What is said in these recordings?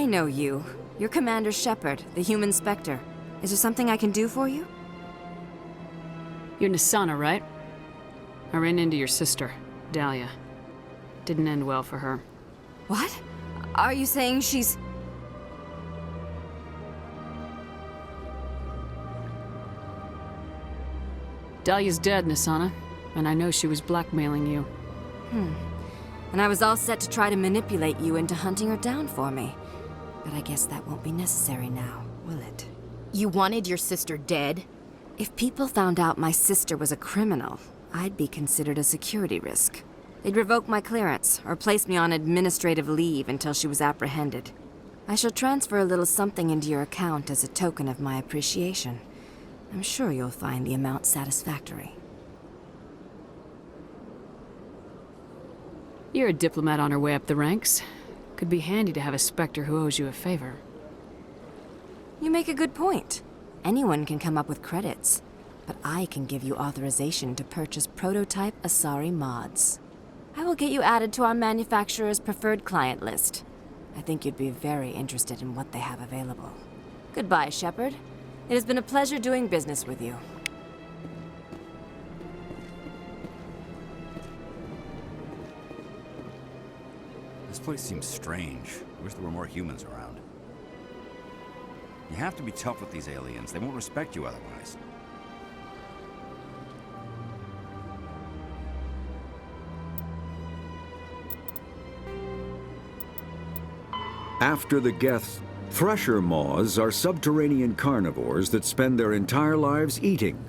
I know you. You're Commander Shepard, the human Spectre. Is there something I can do for you? You're Nassana, right? I ran into your sister, Dahlia. Didn't end well for her. What? Are you saying she's... Dahlia's dead, Nassana. And I know she was blackmailing you. And I was all set to try to manipulate you into hunting her down for me. But I guess that won't be necessary now, will it? You wanted your sister dead? If people found out my sister was a criminal, I'd be considered a security risk. They'd revoke my clearance, or place me on administrative leave until she was apprehended. I shall transfer a little something into your account as a token of my appreciation. I'm sure you'll find the amount satisfactory. You're a diplomat on her way up the ranks. Could be handy to have a Spectre who owes you a favor. You make a good point. Anyone can come up with credits, but I can give you authorization to purchase prototype Asari mods. I will get you added to our manufacturer's preferred client list. I think you'd be very interested in what they have available. Goodbye, Shepard. It has been a pleasure doing business with you. This place seems strange. I wish there were more humans around. You have to be tough with these aliens. They won't respect you otherwise. After the Geth, Thresher Maws are subterranean carnivores that spend their entire lives eating,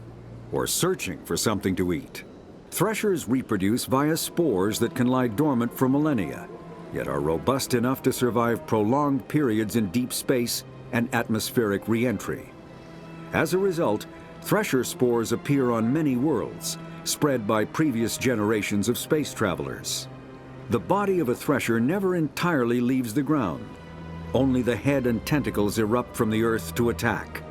or searching for something to eat. Threshers reproduce via spores that can lie dormant for millennia, yet are robust enough to survive prolonged periods in deep space and atmospheric re-entry. As a result, thresher spores appear on many worlds, spread by previous generations of space travelers. The body of a thresher never entirely leaves the ground. Only the head and tentacles erupt from the Earth to attack.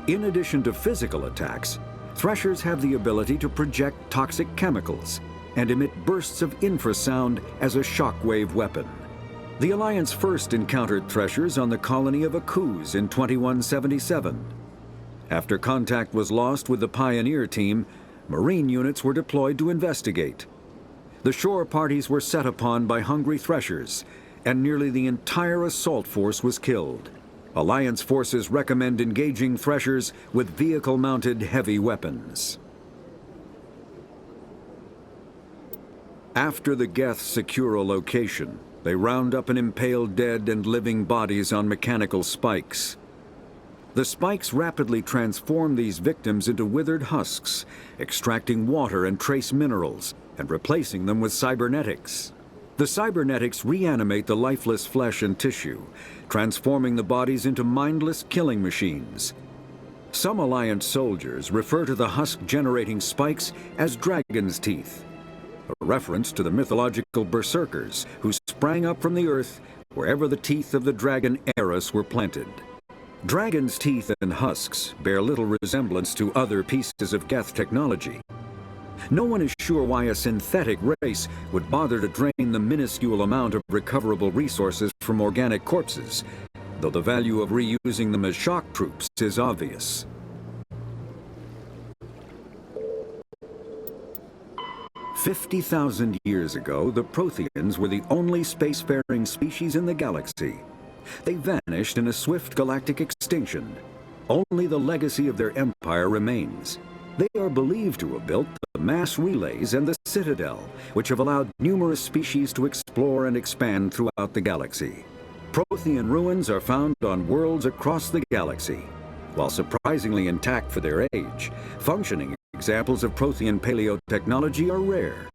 In addition to physical attacks, threshers have the ability to project toxic chemicals and emit bursts of infrasound as a shockwave weapon. The Alliance first encountered threshers on the colony of Akuz in 2177. After contact was lost with the Pioneer team, Marine units were deployed to investigate. The shore parties were set upon by hungry threshers, and nearly the entire assault force was killed. Alliance forces recommend engaging threshers with vehicle-mounted heavy weapons. After the Geth secure a location, they round up and impale dead and living bodies on mechanical spikes. The spikes rapidly transform these victims into withered husks, extracting water and trace minerals, and replacing them with cybernetics. The cybernetics reanimate the lifeless flesh and tissue, transforming the bodies into mindless killing machines. Some Alliance soldiers refer to the husk-generating spikes as dragon's teeth, a reference to the mythological berserkers who sprang up from the earth wherever the teeth of the dragon Eris were planted. Dragon's teeth and husks bear little resemblance to other pieces of Geth technology. No one is sure why a synthetic race would bother to drain the minuscule amount of recoverable resources from organic corpses, though the value of reusing them as shock troops is obvious. "50,000 years ago, the Protheans were the only spacefaring species in the galaxy. They vanished in a swift galactic extinction. Only the legacy of their empire remains. They are believed to have built the mass relays and the Citadel, which have allowed numerous species to explore and expand throughout the galaxy. Prothean ruins are found on worlds across the galaxy. While surprisingly intact for their age, functioning examples of Prothean paleotechnology are rare.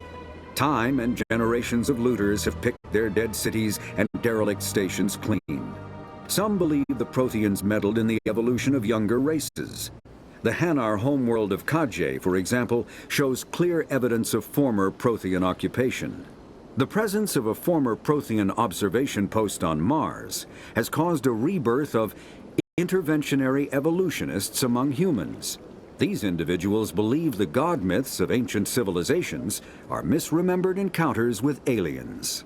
Time and generations of looters have picked their dead cities and derelict stations clean. Some believe the Protheans meddled in the evolution of younger races. The Hanar homeworld of Khaje, for example, shows clear evidence of former Prothean occupation. The presence of a former Prothean observation post on Mars has caused a rebirth of interventionary evolutionists among humans. These individuals believe the god myths of ancient civilizations are misremembered encounters with aliens.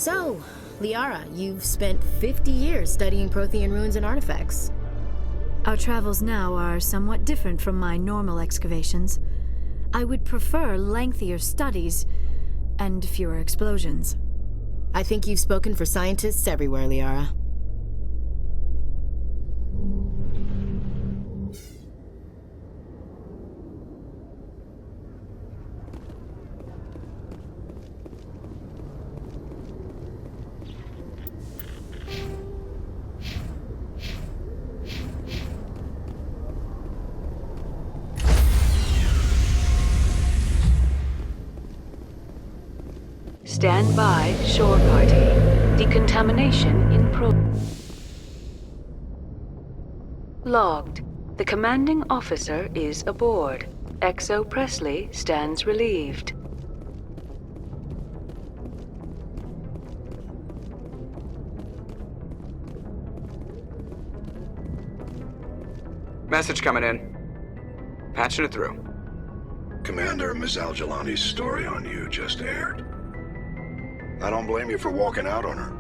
So, Liara, you've spent 50 years studying Prothean ruins and artifacts. Our travels now are somewhat different from my normal excavations. I would prefer lengthier studies and fewer explosions. I think you've spoken for scientists everywhere, Liara. Stand by, shore party. Decontamination in Logged. The commanding officer is aboard. XO Presley stands relieved. Message coming in. Patching it through. Commander, Ms. Al-Jalani's story on you just aired. I don't blame you for walking out on her.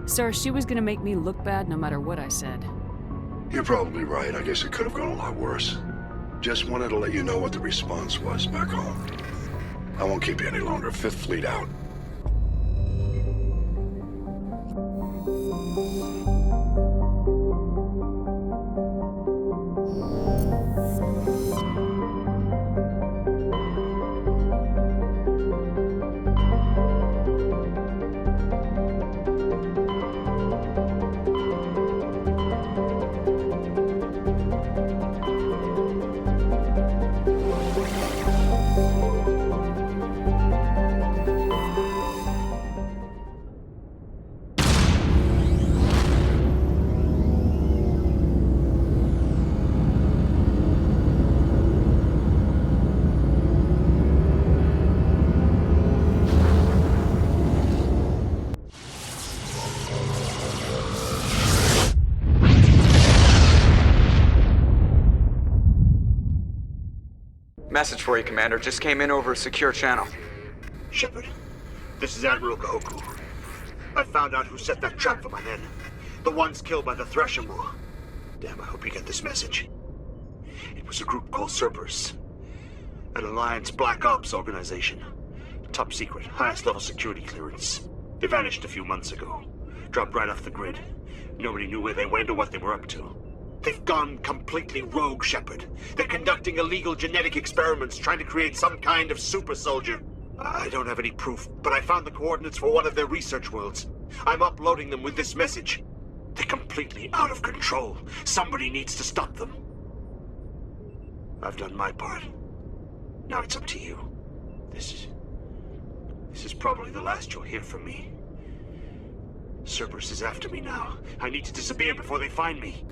Sir, she was gonna make me look bad no matter what I said. You're probably right. I guess it could have gone a lot worse. Just wanted to let you know what the response was back home. I won't keep you any longer. Fifth Fleet out. Message for you, Commander. Just came in over a secure channel. Shepard, this is Admiral Kahoku. I found out who set that trap for my men. The ones killed by the Thresher Maw. Damn, I hope you get this message. It was a group called Cerberus. An Alliance Black Ops organization. Top secret, highest level security clearance. They vanished a few months ago. Dropped right off the grid. Nobody knew where they went or what they were up to. They've gone completely rogue, Shepard. They're conducting illegal genetic experiments, trying to create some kind of super soldier. I don't have any proof, but I found the coordinates for one of their research worlds. I'm uploading them with this message. They're completely out of control. Somebody needs to stop them. I've done my part. Now it's up to you. This is probably the last you'll hear from me. Cerberus is after me now. I need to disappear before they find me.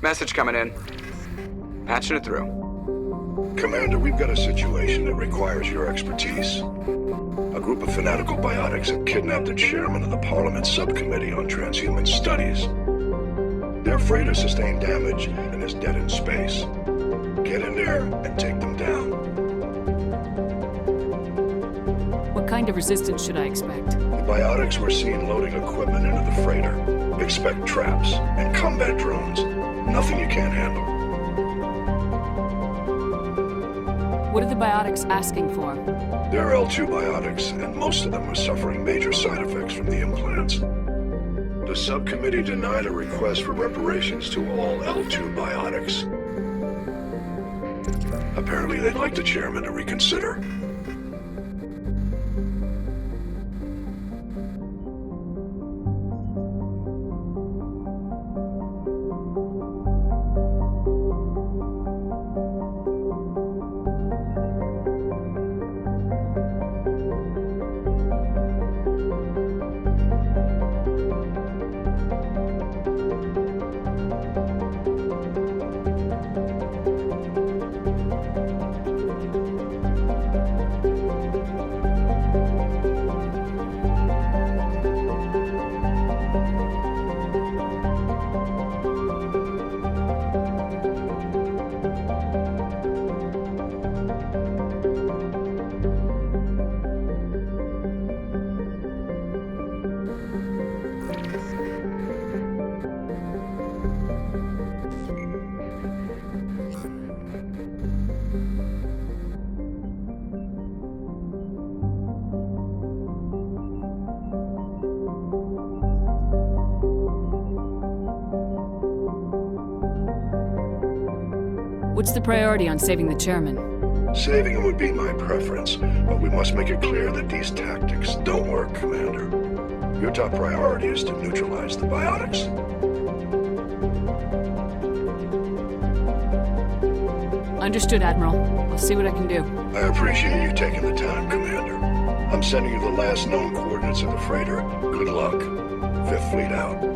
Message coming in. Patching it through. Commander, we've got a situation that requires your expertise. A group of fanatical biotics have kidnapped the chairman of the Parliament Subcommittee on Transhuman Studies. Their freighter sustained damage and is dead in space. Get in there and take them down. What kind of resistance should I expect? The biotics were seen loading equipment into the freighter. Expect traps and combat drones. Nothing you can't handle. What are the biotics asking for? They're L2 biotics, and most of them are suffering major side effects from the implants. The subcommittee denied a request for reparations to all L2 biotics. Apparently they'd like the chairman to reconsider. What's the priority on saving the chairman? Saving him would be my preference, but we must make it clear that these tactics don't work, Commander. Your top priority is to neutralize the biotics. Understood, Admiral. I'll see what I can do. I appreciate you taking the time, Commander. I'm sending you the last known coordinates of the freighter. Good luck. Fifth Fleet out.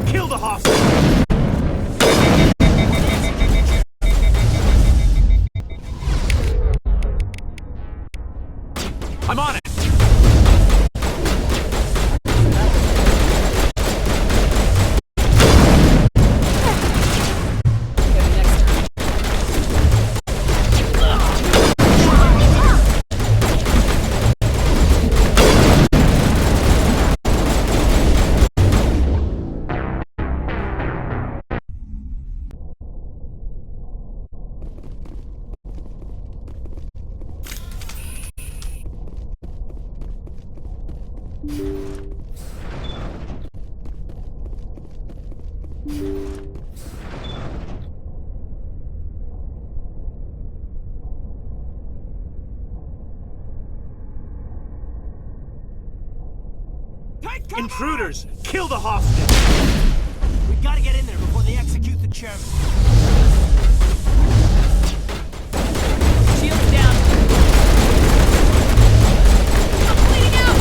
Kill the hostage! I'm on it! Intruders! Kill the hostage! We gotta get in there before they execute the chairman. Shields down. I'm bleeding out!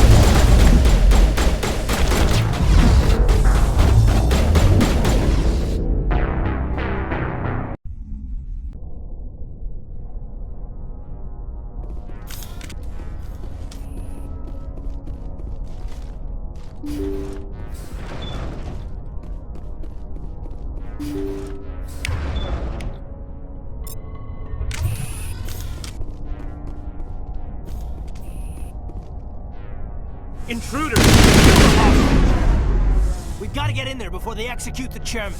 Intruders! Kill the hostage! We gotta get in there before they execute the chairman.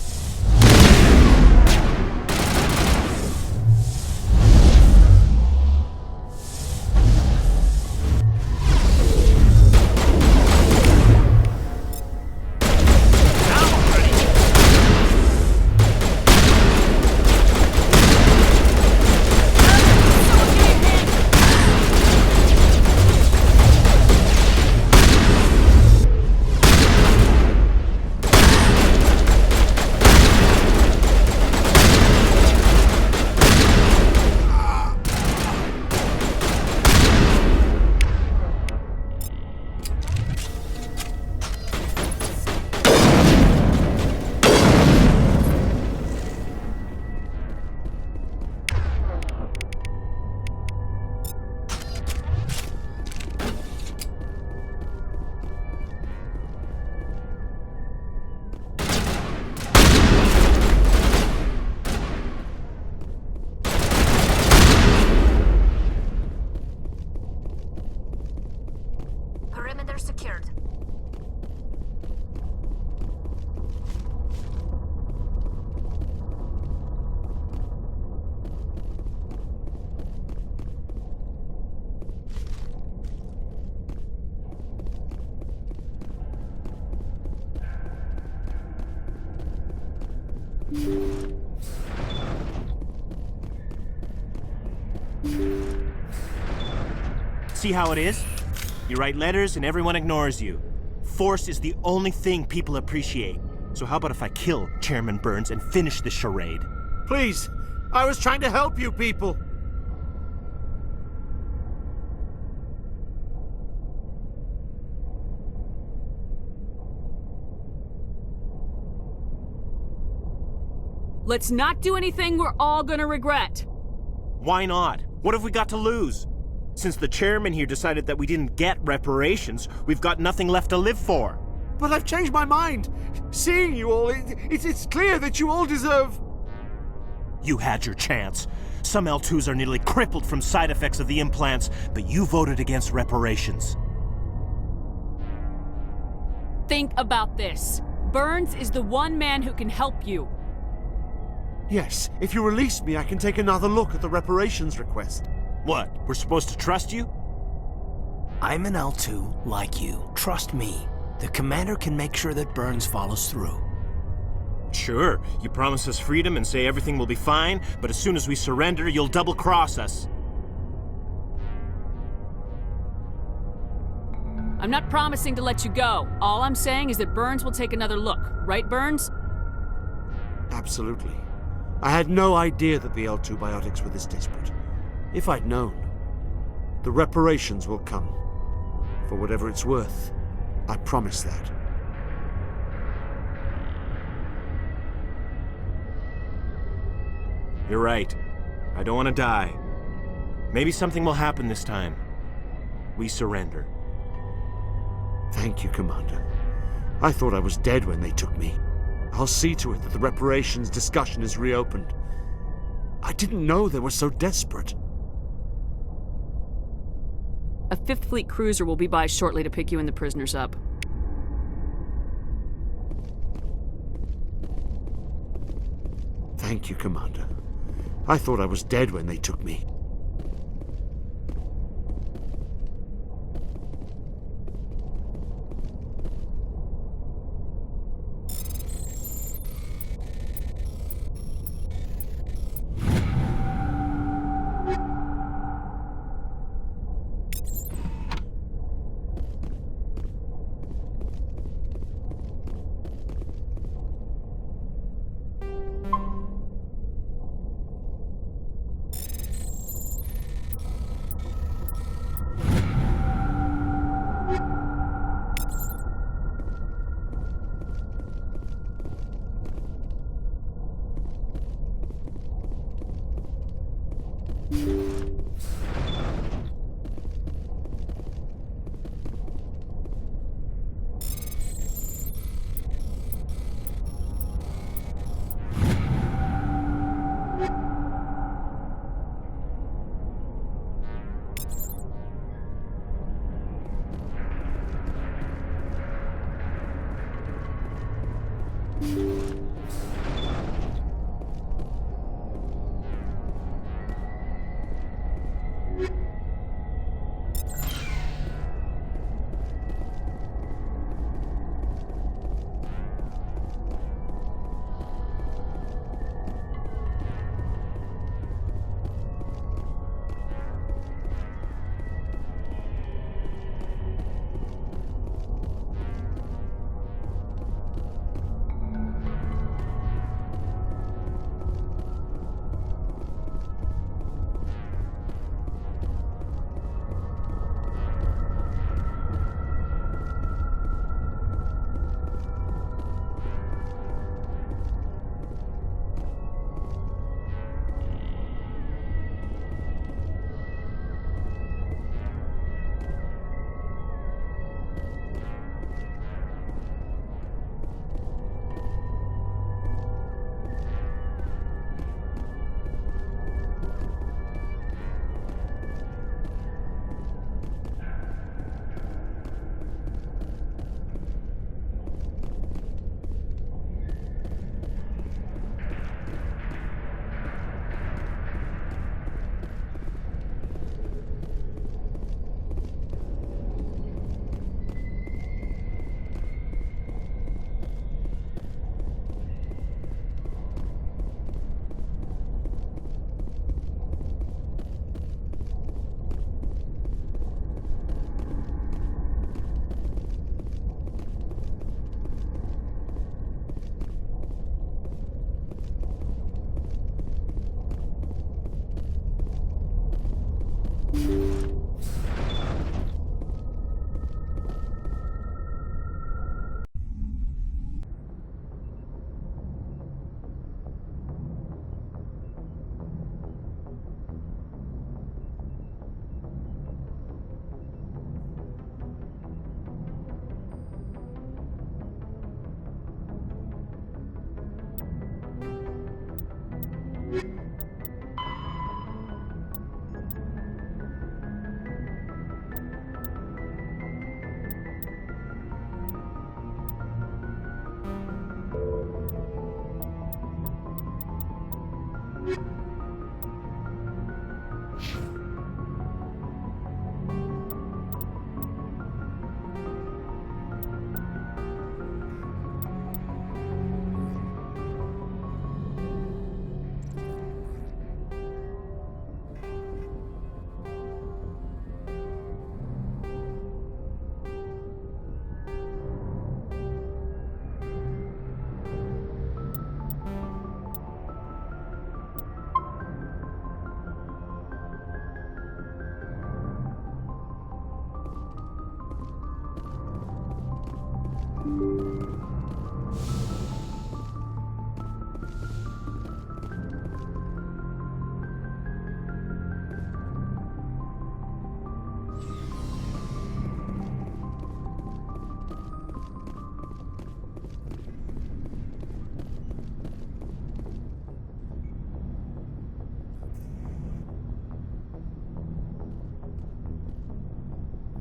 Perimeter secured. See how it is? You write letters and everyone ignores you. Force is the only thing people appreciate. So how about if I kill Chairman Burns and finish this charade? Please, I was trying to help you people. Let's not do anything we're all gonna regret. Why not? What have we got to lose? Since the chairman here decided that we didn't get reparations, we've got nothing left to live for. But I've changed my mind. Seeing you all, it's clear that you all deserve... You had your chance. Some L2s are nearly crippled from side effects of the implants, but you voted against reparations. Think about this. Burns is the one man who can help you. Yes, if you release me, I can take another look at the reparations request. What, we're supposed to trust you? I'm an L2 like you. Trust me. the commander can make sure that Burns follows through. Sure, you promise us freedom and say everything will be fine, but as soon as we surrender, you'll double-cross us. I'm not promising to let you go. All I'm saying is that Burns will take another look. Right, Burns? Absolutely. I had no idea that the L2 biotics were this desperate. If I'd known, the reparations will come. For whatever it's worth, I promise that. You're right. I don't want to die. Maybe something will happen this time. We surrender. Thank you, Commander. I thought I was dead when they took me. I'll see to it that the reparations discussion is reopened. I didn't know they were so desperate. A 5th Fleet cruiser will be by shortly to pick you and the prisoners up. Thank you, Commander. I thought I was dead when they took me.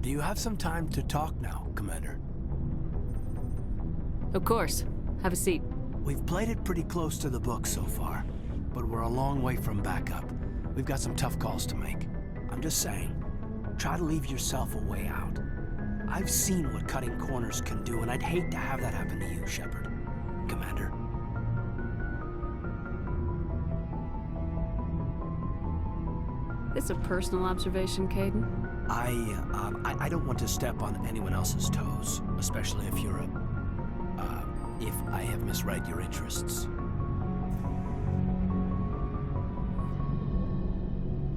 Do you have some time to talk now, Commander? Of course. Have a seat. We've played it pretty close to the book so far, but we're a long way from backup. We've got some tough calls to make. I'm just saying, try to leave yourself a way out. I've seen what cutting corners can do, and I'd hate to have that happen to you, Shepard. Commander. This a personal observation, Caden? I don't want to step on anyone else's toes, especially if you're if I have misread your interests.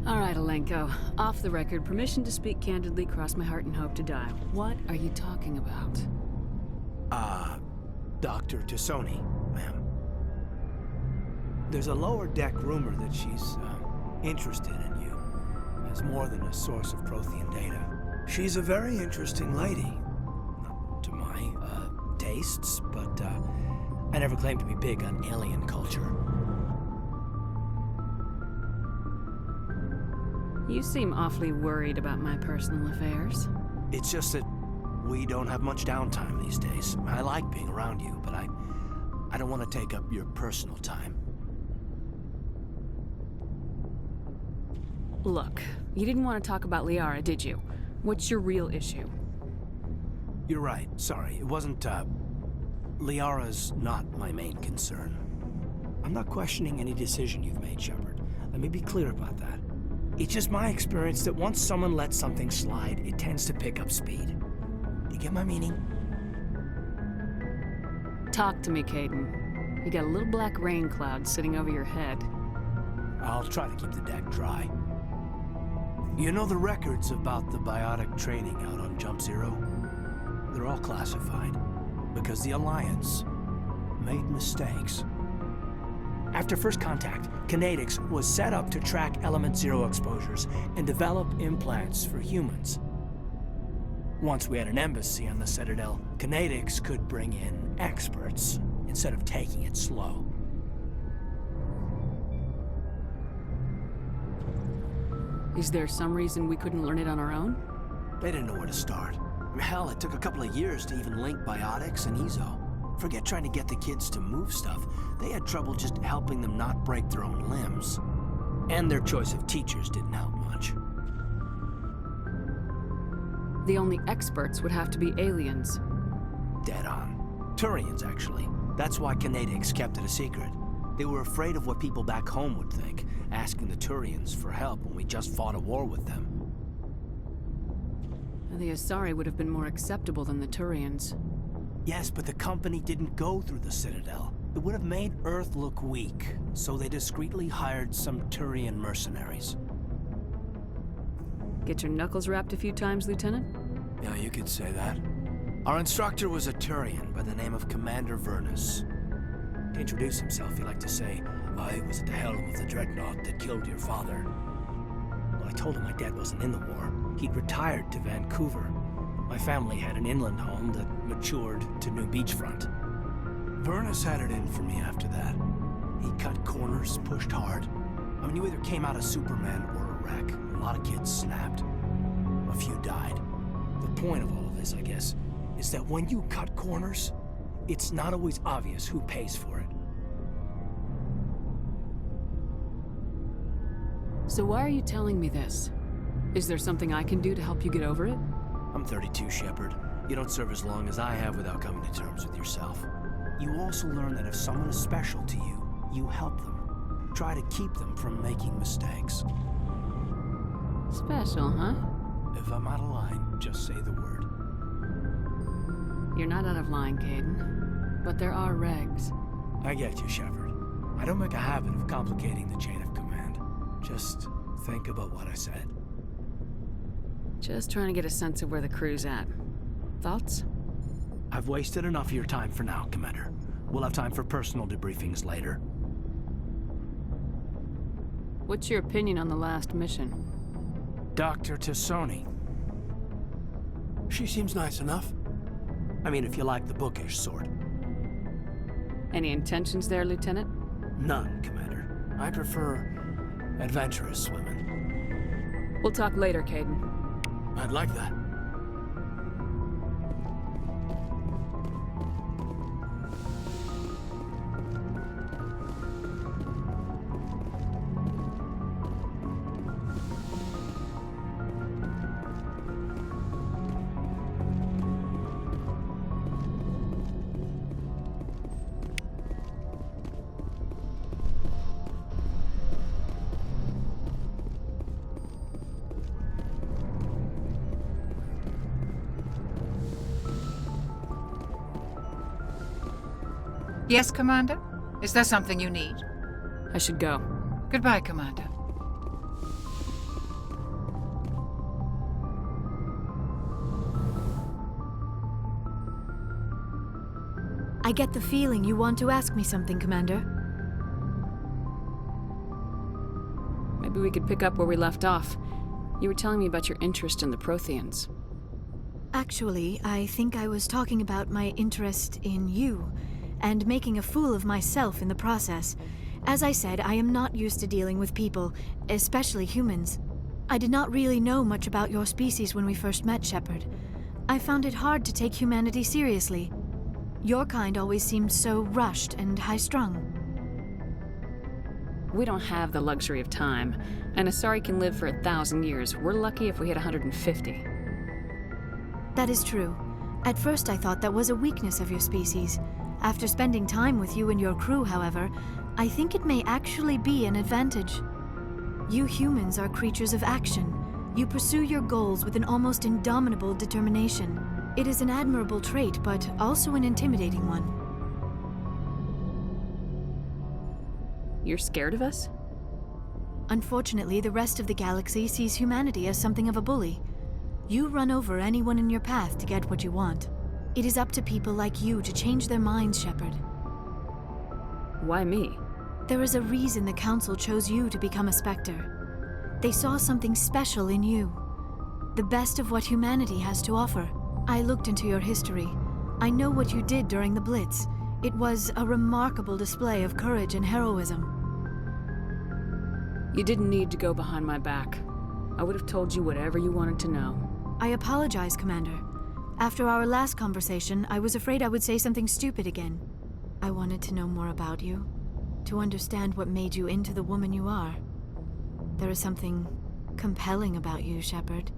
All right, Alenko. Off the record, permission to speak candidly, cross my heart and hope to die. What are you talking about? Dr. Tassoni, ma'am. There's a lower deck rumor that she's, interested in you as more than a source of Prothean data. She's a very interesting lady. Not to my, tastes, but, I never claimed to be big on alien culture. You seem awfully worried about my personal affairs. It's just that we don't have much downtime these days. I like being around you, but I don't want to take up your personal time. Look, you didn't want to talk about Liara, did you? What's your real issue? You're right. Sorry. It wasn't, Liara's not my main concern. I'm not questioning any decision you've made, Shepard. Let me be clear about that. It's just my experience that once someone lets something slide, it tends to pick up speed. Do you get my meaning? Talk to me, Caden. You got a little black rain cloud sitting over your head. I'll try to keep the deck dry. You know the records about the biotic training out on Jump Zero? They're all classified, because the Alliance made mistakes. After first contact, Kinetics was set up to track Element Zero exposures and develop implants for humans. Once we had an embassy on the Citadel, Kinetics could bring in experts instead of taking it slow. Is there some reason we couldn't learn it on our own? They didn't know where to start. Hell, it took a couple of years to even link biotics and Ezo. Forget trying to get the kids to move stuff. They had trouble just helping them not break their own limbs. And their choice of teachers didn't help much. The only experts would have to be aliens. Dead on. Turians, actually. That's why Kinetics kept it a secret. They were afraid of what people back home would think, asking the Turians for help when we just fought a war with them. The Asari would have been more acceptable than the Turians. Yes, but the company didn't go through the Citadel. It would have made Earth look weak, so they discreetly hired some Turian mercenaries. Get your knuckles rapped a few times, Lieutenant? Yeah, you could say that. Our instructor was a Turian by the name of Commander Vernus. To introduce himself, he liked to say, I was at the helm of the dreadnought that killed your father. Well, I told him my dad wasn't in the war. He'd retired to Vancouver. My family had an inland home that matured to New Beachfront. Vernus had it in for me after that. He cut corners, pushed hard. I mean, you either came out a Superman or a wreck. A lot of kids snapped. A few died. The point of all of this, I guess, is that when you cut corners, it's not always obvious who pays for it. So why are you telling me this? Is there something I can do to help you get over it? I'm 32, Shepard. You don't serve as long as I have without coming to terms with yourself. You also learn that if someone is special to you, you help them. Try to keep them from making mistakes. Special, huh? If I'm out of line, just say the word. You're not out of line, Caden. But there are regs. I get you, Shepard. I don't make a habit of complicating the chain of command. Just think about what I said. Just trying to get a sense of where the crew's at. Thoughts? I've wasted enough of your time for now, Commander. We'll have time for personal debriefings later. What's your opinion on the last mission? Dr. Tassoni. She seems nice enough. I mean, if you like the bookish sort. Any intentions there, Lieutenant? None, Commander. I prefer adventurous women. We'll talk later, Caden. I'd like that. Yes, Commander? Is there something you need? I should go. Goodbye, Commander. I get the feeling you want to ask me something, Commander. Maybe we could pick up where we left off. You were telling me about your interest in the Protheans. Actually, I think I was talking about my interest in you, and making a fool of myself in the process. As I said, I am not used to dealing with people, especially humans. I did not really know much about your species when we first met, Shepard. I found it hard to take humanity seriously. Your kind always seemed so rushed and high-strung. We don't have the luxury of time. An Asari can live for 1,000 years. We're lucky if we hit 150. That is true. At first I thought that was a weakness of your species. After spending time with you and your crew, however, I think it may actually be an advantage. You humans are creatures of action. You pursue your goals with an almost indomitable determination. It is an admirable trait, but also an intimidating one. You're scared of us? Unfortunately, the rest of the galaxy sees humanity as something of a bully. You run over anyone in your path to get what you want. It is up to people like you to change their minds, Shepard. Why me? There is a reason the Council chose you to become a Spectre. They saw something special in you. The best of what humanity has to offer. I looked into your history. I know what you did during the Blitz. It was a remarkable display of courage and heroism. You didn't need to go behind my back. I would have told you whatever you wanted to know. I apologize, Commander. After our last conversation, I was afraid I would say something stupid again. I wanted to know more about you, to understand what made you into the woman you are. There is something compelling about you, Shepard.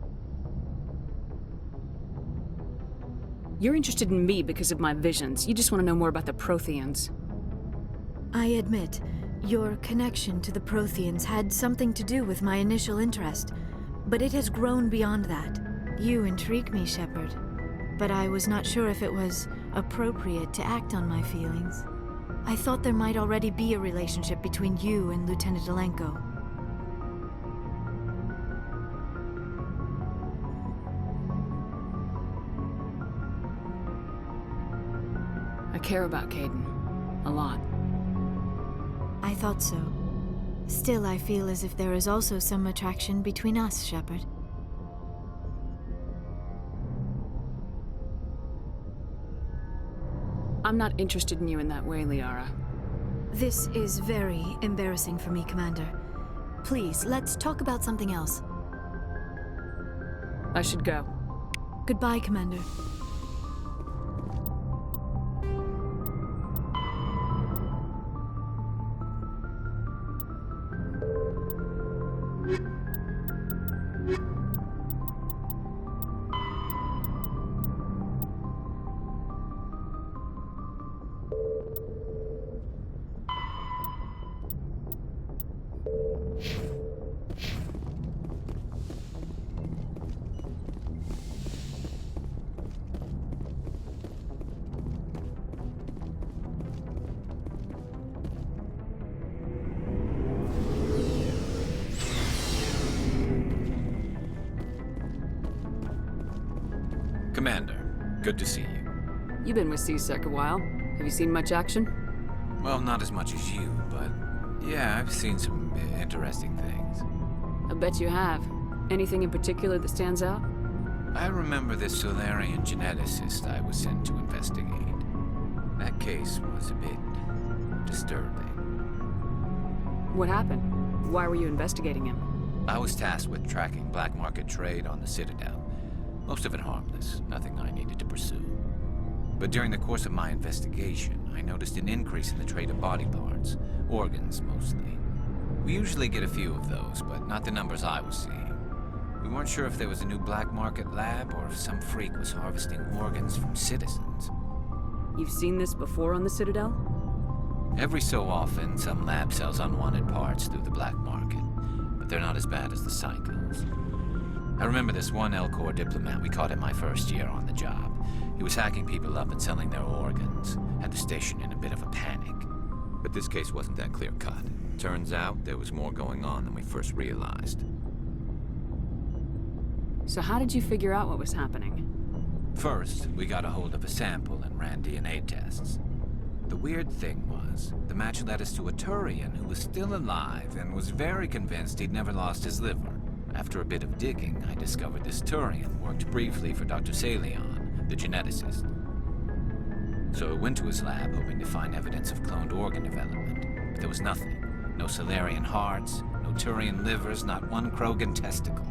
You're interested in me because of my visions. You just want to know more about the Protheans. I admit, your connection to the Protheans had something to do with my initial interest, but it has grown beyond that. You intrigue me, Shepard, but I was not sure if it was appropriate to act on my feelings. I thought there might already be a relationship between you and Lieutenant Alenko. I care about Kaidan. A lot. I thought so. Still, I feel as if there is also some attraction between us, Shepard. I'm not interested in you in that way, Liara. This is very embarrassing for me, Commander. Please, let's talk about something else. I should go. Goodbye, Commander. Commander, good to see you. You've been with C-Sec a while. Have you seen much action? Well, not as much as you, but yeah, I've seen some interesting things. I bet you have. Anything in particular that stands out? I remember this Solarian geneticist I was sent to investigate. That case was a bit disturbing. What happened? Why were you investigating him? I was tasked with tracking black market trade on the Citadel. Most of it harmless, nothing I needed to pursue. But during the course of my investigation, I noticed an increase in the trade of body parts, organs mostly. We usually get a few of those, but not the numbers I was seeing. We weren't sure if there was a new black market lab or if some freak was harvesting organs from citizens. You've seen this before on the Citadel? Every so often, some lab sells unwanted parts through the black market, but they're not as bad as the cycles. I remember this one Elcor diplomat we caught in my first year on the job. He was hacking people up and selling their organs. Had the station in a bit of a panic. But this case wasn't that clear-cut. Turns out there was more going on than we first realized. So how did you figure out what was happening? First, we got a hold of a sample and ran DNA tests. The weird thing was, the match led us to a Turian who was still alive and was very convinced he'd never lost his liver. After a bit of digging, I discovered this Turian worked briefly for Dr. Salion, the geneticist. So I went to his lab hoping to find evidence of cloned organ development, but there was nothing. No Salarian hearts, no Turian livers, not one Krogan testicle.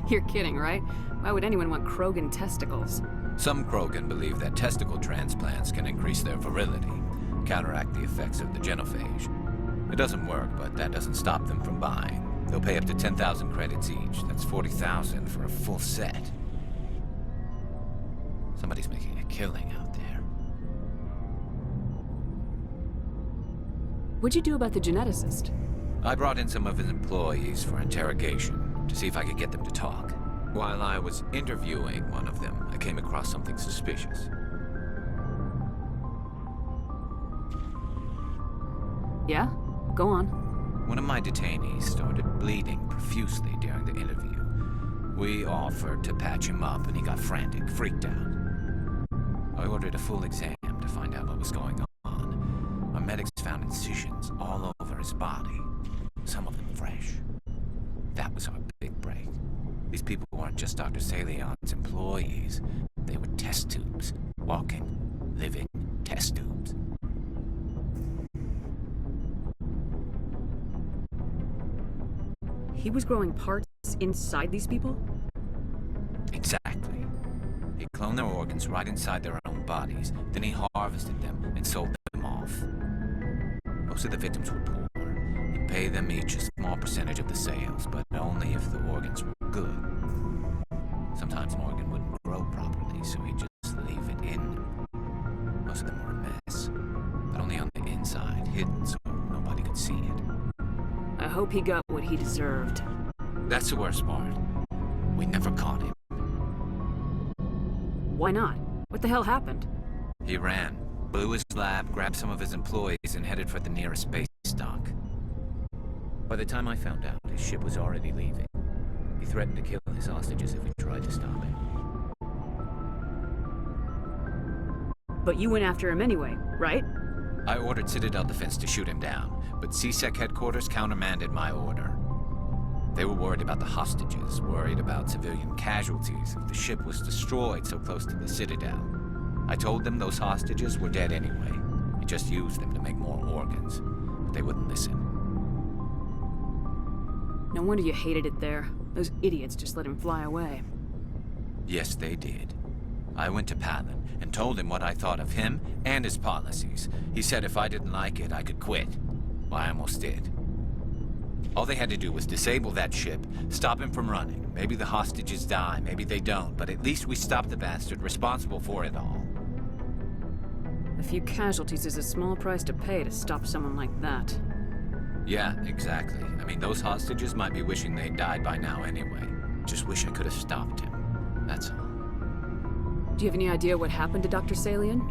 You're kidding, right? Why would anyone want Krogan testicles? Some Krogan believe that testicle transplants can increase their virility, counteract the effects of the genophage. It doesn't work, but that doesn't stop them from buying. They'll pay up to 10,000 credits each. That's 40,000 for a full set. Somebody's making a killing out there. What'd you do about the geneticist? I brought in some of his employees for interrogation to see if I could get them to talk. While I was interviewing one of them, I came across something suspicious. Yeah? Go on. One of my detainees started bleeding profusely during the interview. We offered to patch him up and he got frantic, freaked out. I ordered a full exam to find out what was going on. Our medics found incisions all over his body, some of them fresh. That was our big break. These people weren't just Dr. Salion's employees. They were test tubes. Walking, living test tubes. He was growing parts inside these people? Exactly. He cloned their organs right inside their own bodies. Then he harvested them and sold them off. Most of the victims were poor. He'd pay them each a small percentage of the sales, but only if the organs were good. Sometimes an organ wouldn't grow properly, so he'd just leave it in. Most of them were a mess, but only on the inside, hidden so nobody could see it. I hope he got what he deserved. That's the worst part. We never caught him. Why not? What the hell happened? He ran, blew his lab, grabbed some of his employees, and headed for the nearest space dock. By the time I found out, his ship was already leaving. He threatened to kill his hostages if we tried to stop him. But you went after him anyway, right? I ordered Citadel Defense to shoot him down, but CSEC headquarters countermanded my order. They were worried about the hostages, worried about civilian casualties if the ship was destroyed so close to the Citadel. I told them those hostages were dead anyway. We just used them to make more organs, but they wouldn't listen. No wonder you hated it there. Those idiots just let him fly away. Yes, they did. I went to Palin and told him what I thought of him and his policies. He said if I didn't like it, I could quit. Well, I almost did. All they had to do was disable that ship, stop him from running. Maybe the hostages die, maybe they don't, but at least we stopped the bastard responsible for it all. A few casualties is a small price to pay to stop someone like that. Yeah, exactly. I mean, those hostages might be wishing they'd died by now anyway. Just wish I could have stopped him. That's all. Do you have any idea what happened to Dr. Salion?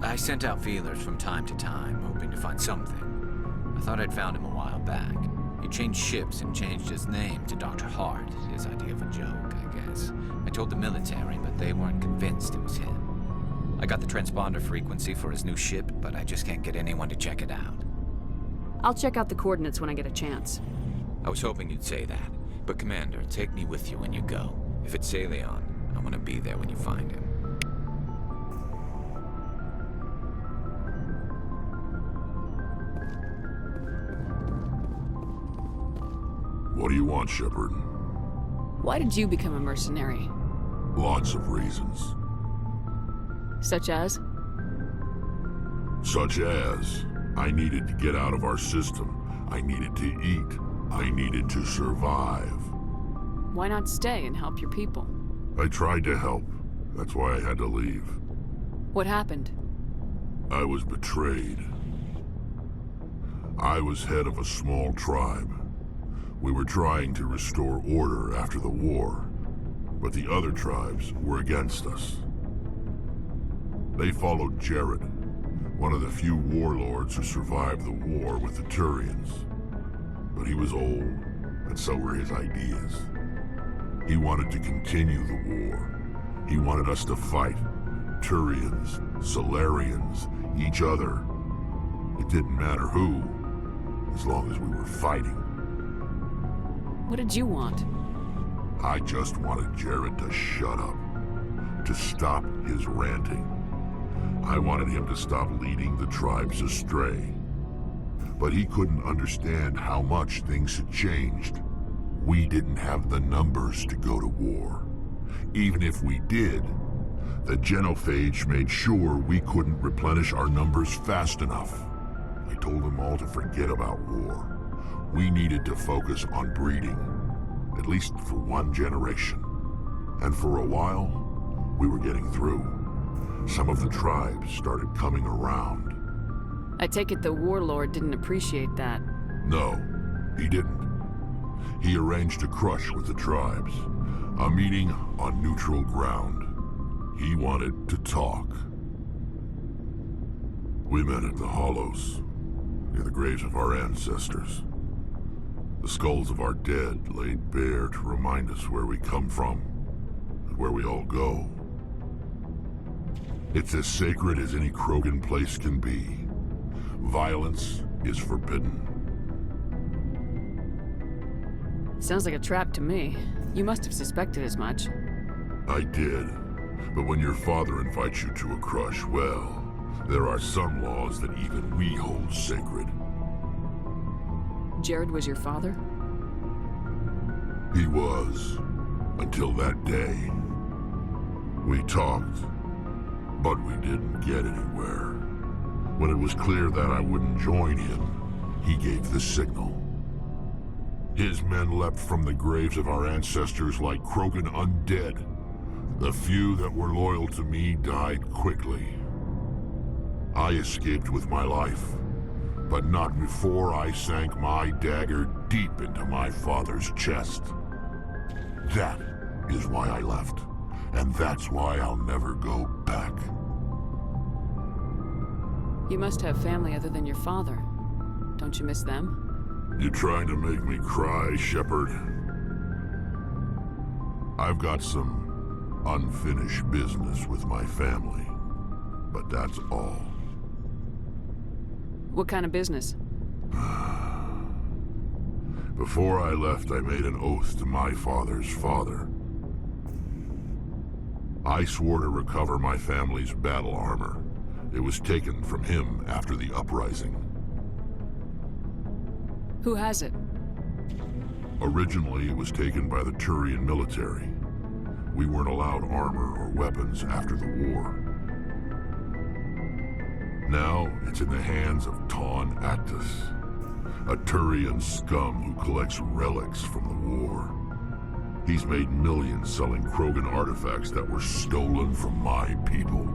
I sent out feelers from time to time, hoping to find something. I thought I'd found him a while back. He changed ships and changed his name to Dr. Hart, his idea of a joke, I guess. I told the military, but they weren't convinced it was him. I got the transponder frequency for his new ship, but I just can't get anyone to check it out. I'll check out the coordinates when I get a chance. I was hoping you'd say that. But Commander, take me with you when you go. If it's Salion, I want to be there when you find him. What do you want, Shepard? Why did you become a mercenary? Lots of reasons. Such as? Such as, I needed to get out of our system. I needed to eat. I needed to survive. Why not stay and help your people? I tried to help. That's why I had to leave. What happened? I was betrayed. I was head of a small tribe. We were trying to restore order after the war. but the other tribes were against us. They followed Jared, one of the few warlords who survived the war with the Turians. But he was old, and so were his ideas. He wanted to continue the war. He wanted us to fight. Turians, Solarians, each other. It didn't matter who, as long as we were fighting. What did you want? I just wanted Jared to shut up, to stop his ranting. I wanted him to stop leading the tribes astray. But he couldn't understand how much things had changed. We didn't have the numbers to go to war. Even if we did, the genophage made sure we couldn't replenish our numbers fast enough. I told them all to forget about war. We needed to focus on breeding, at least for one generation. And for a while, we were getting through. Some of the tribes started coming around. I take it the warlord didn't appreciate that. No, he didn't. He arranged a crush with the tribes, a meeting on neutral ground. He wanted to talk. We met at the Hollows, near the graves of our ancestors. The skulls of our dead laid bare to remind us where we come from and where we all go. It's as sacred as any Krogan place can be. Violence is forbidden. Sounds like a trap to me. You must have suspected as much. I did. But when your father invites you to a crush, well, there are some laws that even we hold sacred. Jared was your father? He was, until that day. We talked, but we didn't get anywhere. When it was clear that I wouldn't join him, he gave the signal. His men leapt from the graves of our ancestors like Krogan undead. The few that were loyal to me died quickly. I escaped with my life, but not before I sank my dagger deep into my father's chest. That is why I left, and that's why I'll never go back. You must have family other than your father. Don't you miss them? You trying to make me cry, Shepard? I've got some unfinished business with my family, but that's all. What kind of business? Before I left, I made an oath to my father's father. I swore to recover my family's battle armor. It was taken from him after the uprising. Who has it? Originally, it was taken by the Turian military. We weren't allowed armor or weapons after the war. Now, it's in the hands of Taun Actus, a Turian scum who collects relics from the war. He's made millions selling Krogan artifacts that were stolen from my people.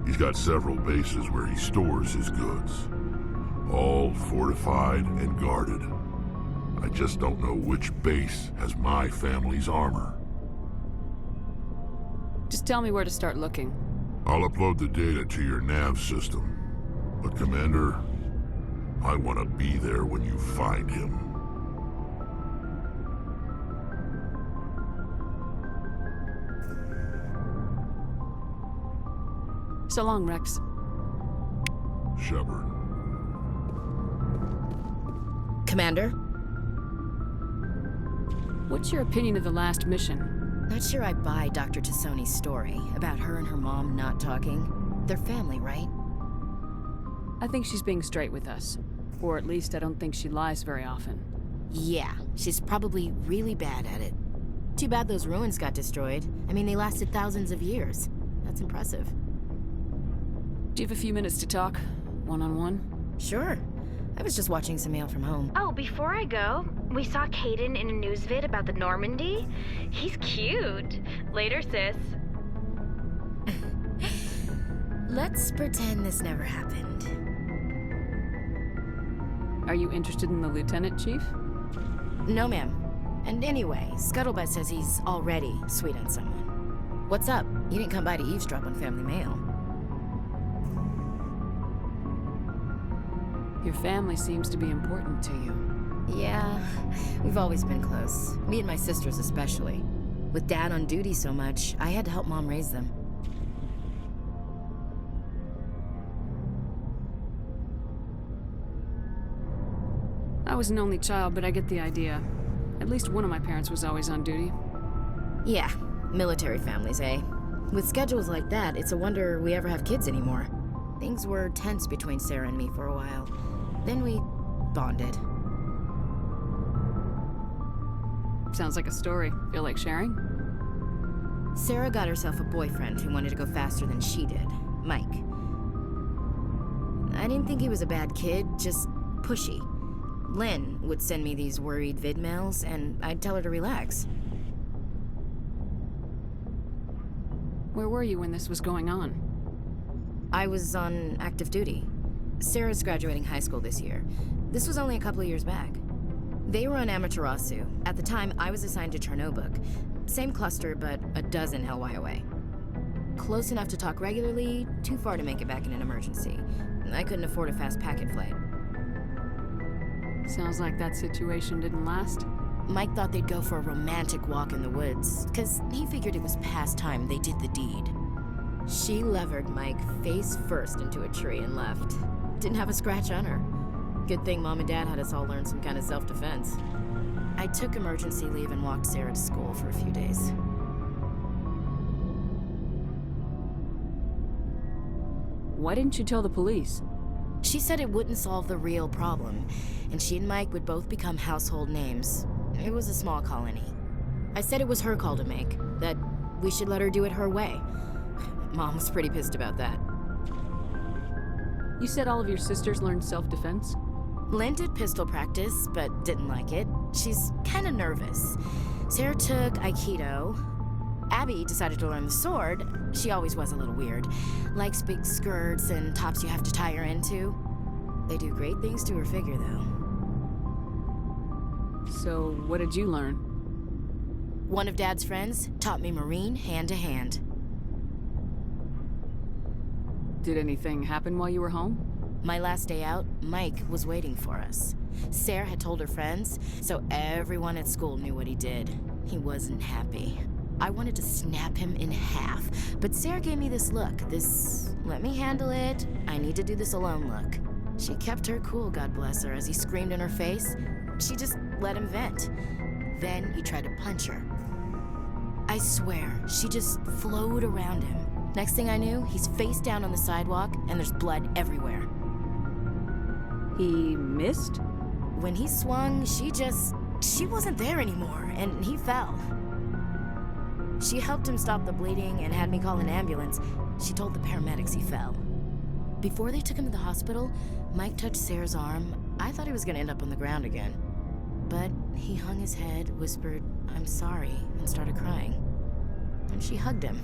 He's got several bases where he stores his goods, all fortified and guarded. I just don't know which base has my family's armor. Just tell me where to start looking. I'll upload the data to your nav system. But Commander, I want to be there when you find him. So long, Rex. Shepard. Commander? What's your opinion of the last mission? Not sure I buy Dr. Tassoni's story about her and her mom not talking. They're family, right? I think she's being straight with us. Or at least I don't think she lies very often. Yeah, she's probably really bad at it. Too bad those ruins got destroyed. I mean, they lasted thousands of years. That's impressive. Do you have a few minutes to talk? One-on-one? Sure. I was just watching some mail from home. Oh, before I go, we saw Caden in a news vid about the Normandy. He's cute. Later, sis. Let's pretend this never happened. Are you interested in the Lieutenant, Chief? No, ma'am. And anyway, Scuttlebutt says he's already sweet on someone. What's up? You didn't come by to eavesdrop on Family Mail. Your family seems to be important to you. Yeah, we've always been close. Me and my sisters especially. With Dad on duty so much, I had to help Mom raise them. I was an only child, but I get the idea. At least one of my parents was always on duty. Yeah, military families, eh? With schedules like that, it's a wonder we ever have kids anymore. Things were tense between Sarah and me for a while. Then we bonded. Sounds like a story. Feel like sharing? Sarah got herself a boyfriend who wanted to go faster than she did, Mike. I didn't think he was a bad kid, just pushy. Lynn would send me these worried vid mails, and I'd tell her to relax. Where were you when this was going on? I was on active duty. Sarah's graduating high school this year. This was only a couple of years back. They were on Amaterasu. At the time, I was assigned to Chernobog. Same cluster, but a dozen LY away. Close enough to talk regularly, too far to make it back in an emergency. I couldn't afford a fast packet flight. Sounds like that situation didn't last. Mike thought they'd go for a romantic walk in the woods, because he figured it was past time they did the deed. She levered Mike face first into a tree and left. Didn't have a scratch on her. Good thing Mom and Dad had us all learn some kind of self-defense. I took emergency leave and walked Sarah to school for a few days. Why didn't you tell the police? She said it wouldn't solve the real problem, and she and Mike would both become household names. It was a small colony. I said it was her call to make, that we should let her do it her way. Mom was pretty pissed about that. You said all of your sisters learned self-defense? Lynn did pistol practice, but didn't like it. She's kind of nervous. Sarah took Aikido. Abby decided to learn the sword. She always was a little weird. Likes big skirts and tops you have to tie her into. They do great things to her figure, though. So, what did you learn? One of Dad's friends taught me Marine hand to hand. Did anything happen while you were home? My last day out, Mike was waiting for us. Sarah had told her friends, so everyone at school knew what he did. He wasn't happy. I wanted to snap him in half, but Sarah gave me this look, this let me handle it, I need to do this alone look. She kept her cool, God bless her, as he screamed in her face. She just let him vent. Then he tried to punch her. I swear, she just flowed around him. Next thing I knew, he's face down on the sidewalk, and there's blood everywhere. He missed? When he swung, she wasn't there anymore, and he fell. She helped him stop the bleeding and had me call an ambulance. She told the paramedics he fell. Before they took him to the hospital, Mike touched Sarah's arm. I thought he was gonna end up on the ground again. But he hung his head, whispered, "I'm sorry," and started crying. And she hugged him.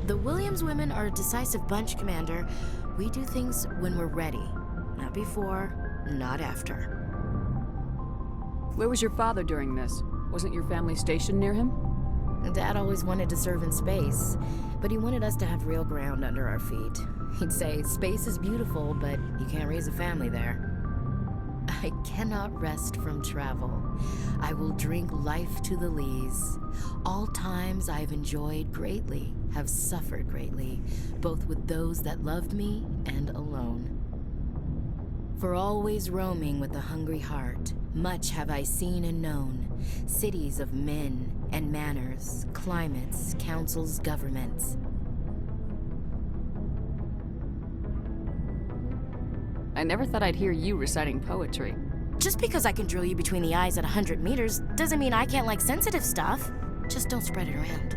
The Williams women are a decisive bunch, Commander. We do things when we're ready. Not before, not after. Where was your father during this? Wasn't your family stationed near him? Dad always wanted to serve in space, but he wanted us to have real ground under our feet. He'd say, space is beautiful, but you can't raise a family there. I cannot rest from travel. I will drink life to the lees. All times I've enjoyed greatly, have suffered greatly, both with those that loved me and alone. For always roaming with a hungry heart, much have I seen and known, cities of men and manners, climates, councils, governments. I never thought I'd hear you reciting poetry. Just because I can drill you between the eyes at 100 meters doesn't mean I can't like sensitive stuff. Just don't spread it around.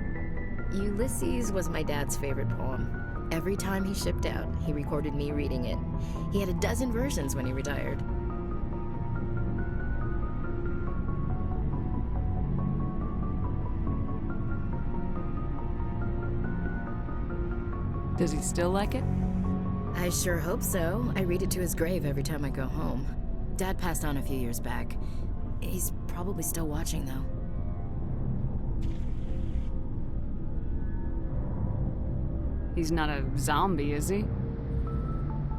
Ulysses was my dad's favorite poem. Every time he shipped out, he recorded me reading it. He had a dozen versions when he retired. Does he still like it? I sure hope so. I read it to his grave every time I go home. Dad passed on a few years back. He's probably still watching, though. He's not a zombie, is he?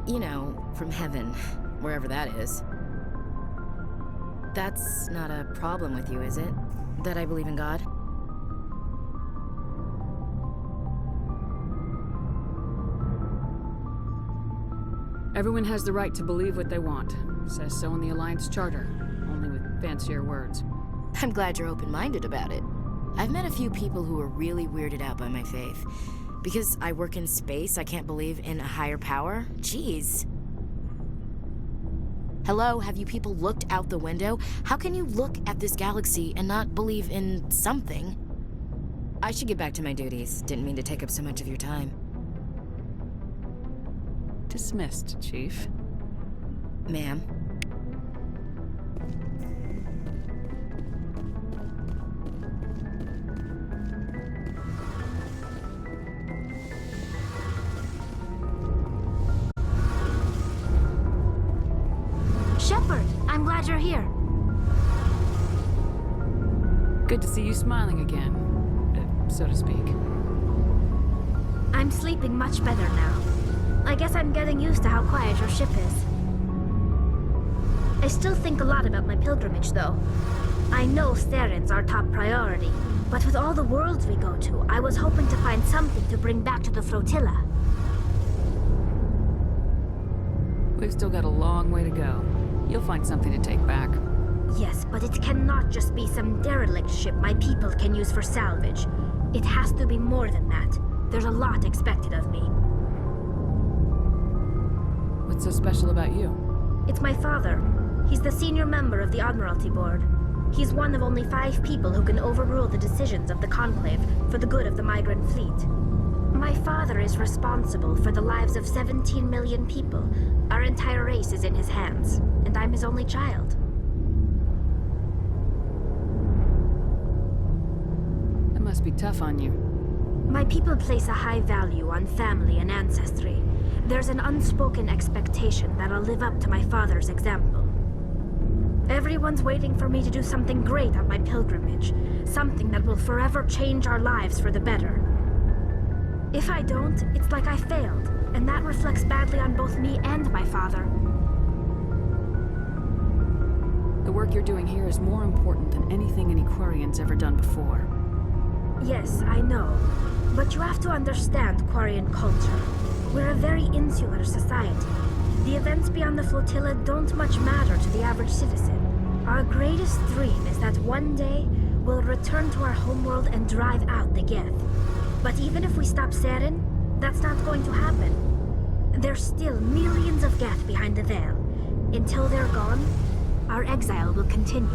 You know, from heaven, wherever that is. That's not a problem with you, is it? That I believe in God? Everyone has the right to believe what they want. Says so in the Alliance Charter, only with fancier words. I'm glad you're open-minded about it. I've met a few people who are really weirded out by my faith. Because I work in space, I can't believe in a higher power? Jeez. Hello, have you people looked out the window? How can you look at this galaxy and not believe in something? I should get back to my duties. Didn't mean to take up so much of your time. Dismissed, Chief. Ma'am. Shepard, I'm glad you're here. Good to see you smiling again, so to speak. I'm sleeping much better now. I guess I'm getting used to how quiet your ship is. I still think a lot about my pilgrimage, though. I know Saren's our top priority, but with all the worlds we go to, I was hoping to find something to bring back to the flotilla. We've still got a long way to go. You'll find something to take back. Yes, but it cannot just be some derelict ship my people can use for salvage. It has to be more than that. There's a lot expected of me. What's so special about you? It's my father. He's the senior member of the Admiralty Board. He's one of only 5 people who can overrule the decisions of the Conclave for the good of the migrant fleet. My father is responsible for the lives of 17 million people. Our entire race is in his hands, and I'm his only child. That must be tough on you. My people place a high value on family and ancestry. There's an unspoken expectation that I'll live up to my father's example. Everyone's waiting for me to do something great on my pilgrimage, something that will forever change our lives for the better. If I don't, it's like I failed, and that reflects badly on both me and my father. The work you're doing here is more important than anything any Quarian's ever done before. Yes, I know. But you have to understand Quarian culture. We're a very insular society. The events beyond the flotilla don't much matter to the average citizen. Our greatest dream is that one day we'll return to our homeworld and drive out the Geth. But even if we stop Saren, that's not going to happen. There's still millions of Geth behind the veil. Until they're gone, our exile will continue.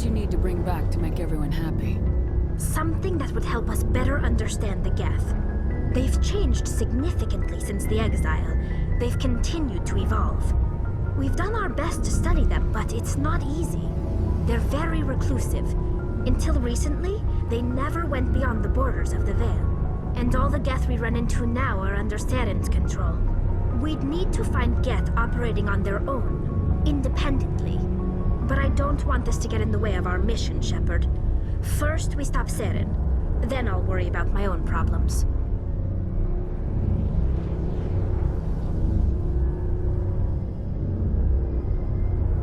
You need to bring back to make everyone happy? Something that would help us better understand the Geth. They've changed significantly since the exile. They've continued to evolve. We've done our best to study them, but it's not easy. They're very reclusive. Until recently, they never went beyond the borders of the Veil. And all the Geth we run into now are under Saren's control. We'd need to find Geth operating on their own, independently. But I don't want this to get in the way of our mission, Shepard. First, we stop Saren. Then I'll worry about my own problems.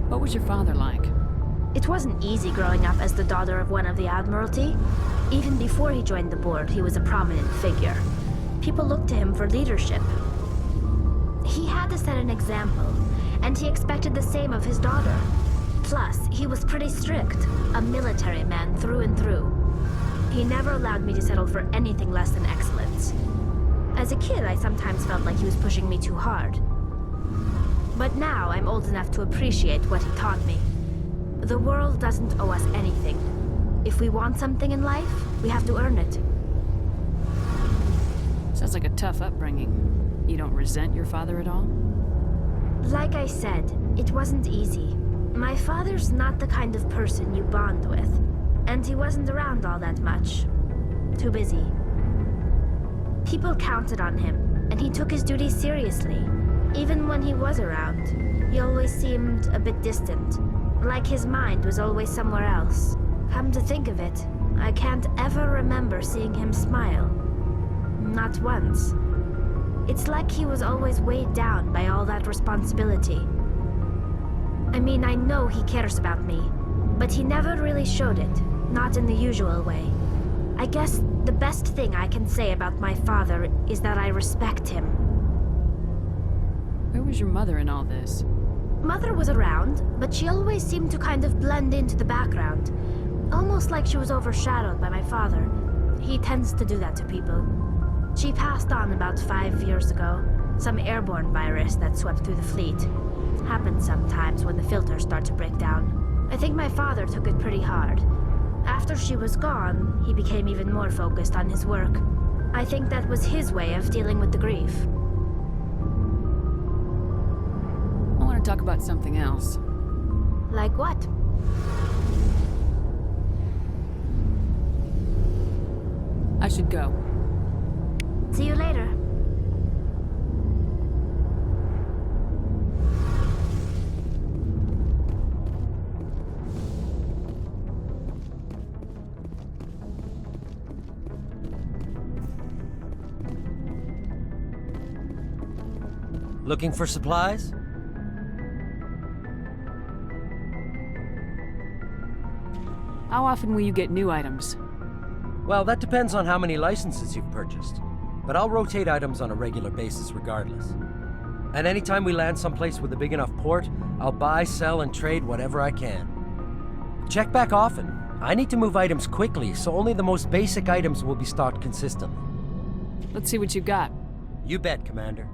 What was your father like? It wasn't easy growing up as the daughter of one of the Admiralty. Even before he joined the board, he was a prominent figure. People looked to him for leadership. He had to set an example, and he expected the same of his daughter. Plus, he was pretty strict, a military man through and through. He never allowed me to settle for anything less than excellence. As a kid, I sometimes felt like he was pushing me too hard. But now I'm old enough to appreciate what he taught me. The world doesn't owe us anything. If we want something in life, we have to earn it. Sounds like a tough upbringing. You don't resent your father at all? Like I said, it wasn't easy. My father's not the kind of person you bond with, and he wasn't around all that much. Too busy. People counted on him, and he took his duties seriously. Even when he was around, he always seemed a bit distant, like his mind was always somewhere else. Come to think of it, I can't ever remember seeing him smile. Not once. It's like he was always weighed down by all that responsibility. I mean, I know he cares about me, but he never really showed it, not in the usual way. I guess the best thing I can say about my father is that I respect him. Where was your mother in all this? Mother was around, but she always seemed to kind of blend into the background. Almost like she was overshadowed by my father. He tends to do that to people. She passed on about 5 years ago. Some airborne virus that swept through the fleet. Happens sometimes when the filters start to break down. I think my father took it pretty hard. After she was gone, he became even more focused on his work. I think that was his way of dealing with the grief. I want to talk about something else. Like what? I should go. See you later. Looking for supplies? How often will you get new items? Well, that depends on how many licenses you've purchased. But I'll rotate items on a regular basis regardless. And anytime we land someplace with a big enough port, I'll buy, sell, and trade whatever I can. Check back often. I need to move items quickly, so only the most basic items will be stocked consistently. Let's see what you got. You bet, Commander.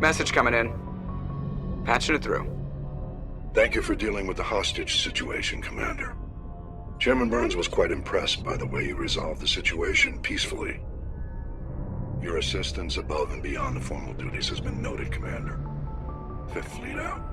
Message coming in. Patching it through. Thank you for dealing with the hostage situation, Commander. Chairman Burns was quite impressed by the way you resolved the situation peacefully. Your assistance above and beyond the formal duties has been noted, Commander. Fifth Fleet out.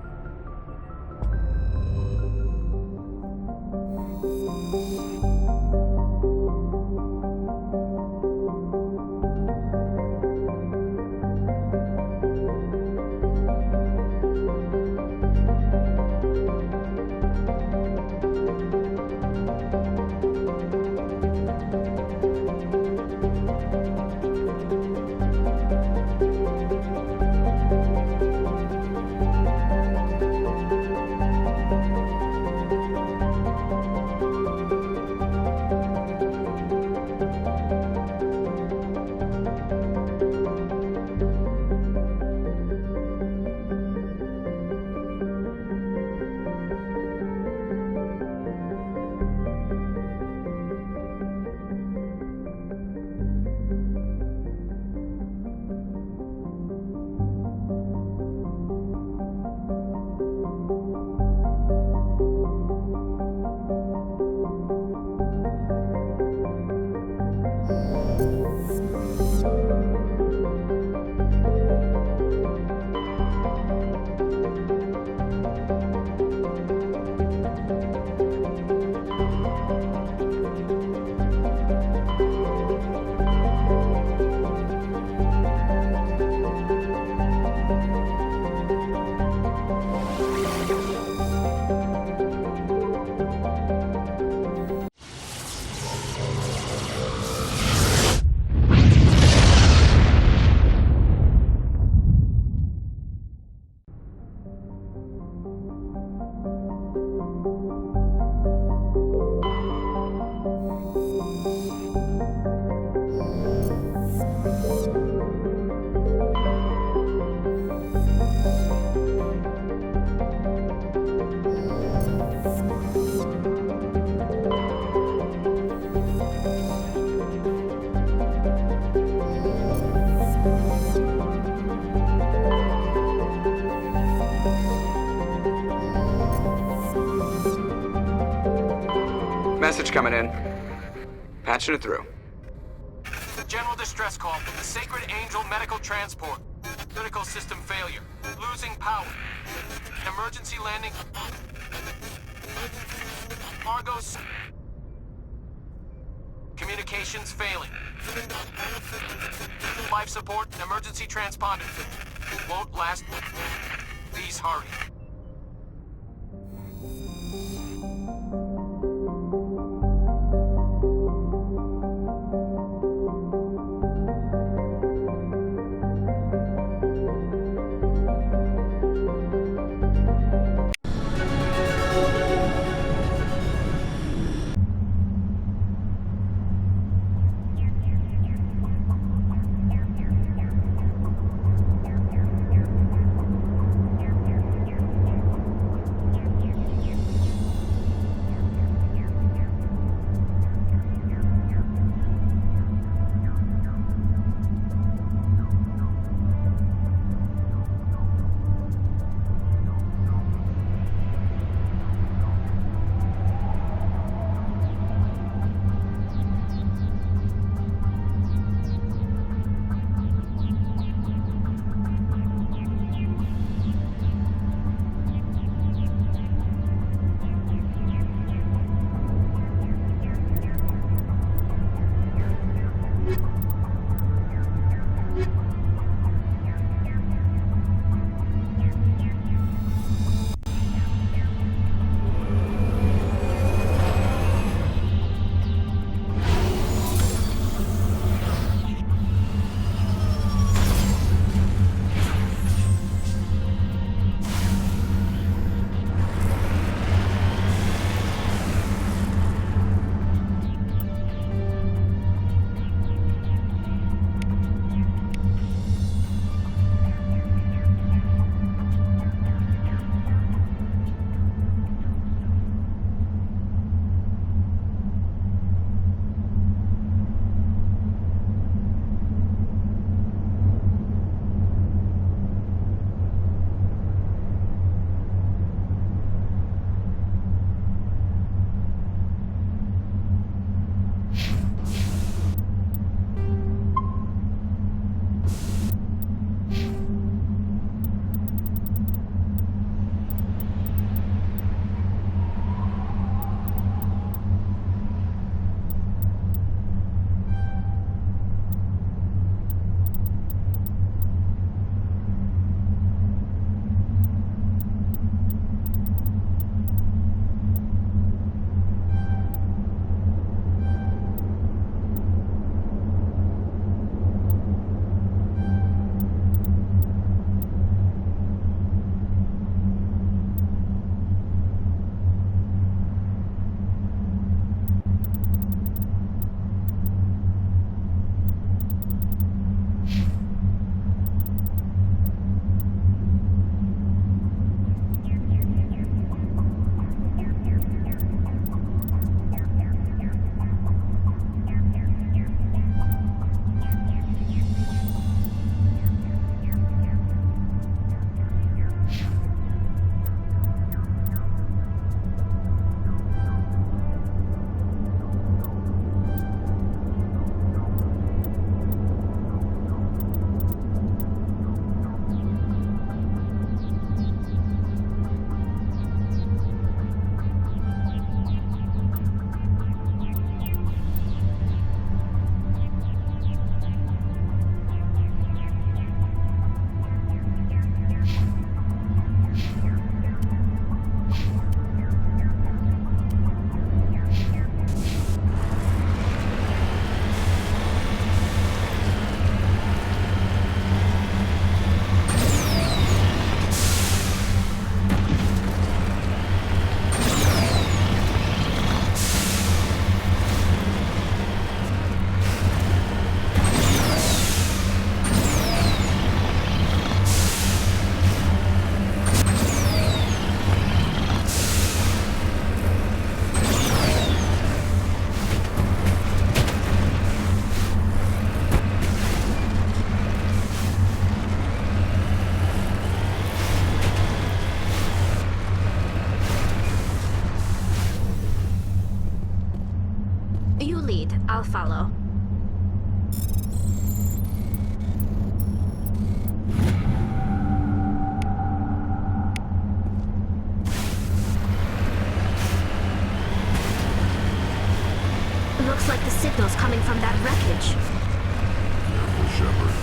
Message coming in. Patching it through. General distress call from the Sacred Angel Medical Transport. Critical system failure. Losing power. Emergency landing. Argos. Communications failing. Life support and emergency transponder. Won't last. Please hurry. I'll follow. Looks like the signal's coming from that wreckage. Careful, Shepard.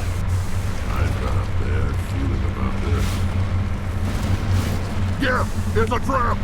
I've got a bad feeling about this. Yeah, it's a trap!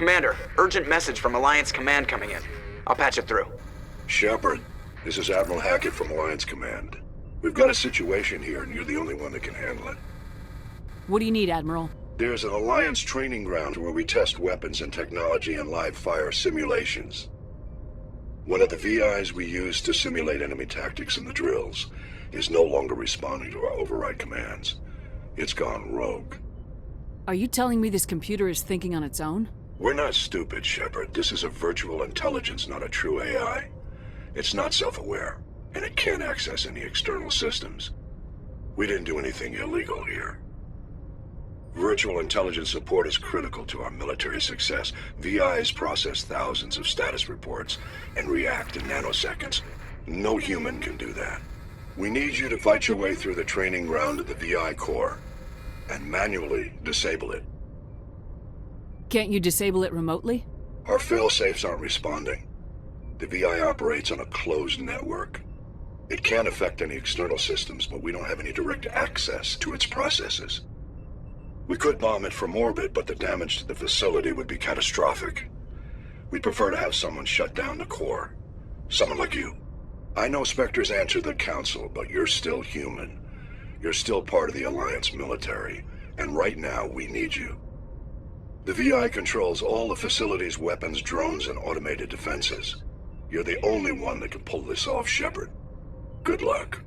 Commander, urgent message from Alliance Command coming in. I'll patch it through. Shepard, this is Admiral Hackett from Alliance Command. We've got a situation here, and you're the only one that can handle it. What do you need, Admiral? There's an Alliance training ground where we test weapons and technology in live fire simulations. One of the VIs we use to simulate enemy tactics in the drills is no longer responding to our override commands. It's gone rogue. Are you telling me this computer is thinking on its own? We're not stupid, Shepard. This is a virtual intelligence, not a true AI. It's not self-aware, and it can't access any external systems. We didn't do anything illegal here. Virtual intelligence support is critical to our military success. VIs process thousands of status reports and react in nanoseconds. No human can do that. We need you to fight your way through the training ground to the VI core and manually disable it. Can't you disable it remotely? Our fail-safes aren't responding. The VI operates on a closed network. It can't affect any external systems, but we don't have any direct access to its processes. We could bomb it from orbit, but the damage to the facility would be catastrophic. We'd prefer to have someone shut down the core. Someone like you. I know Spectres answer the Council, but you're still human. You're still part of the Alliance military, and right now we need you. The VI controls all the facility's weapons, drones, and automated defenses. You're the only one that can pull this off, Shepard. Good luck.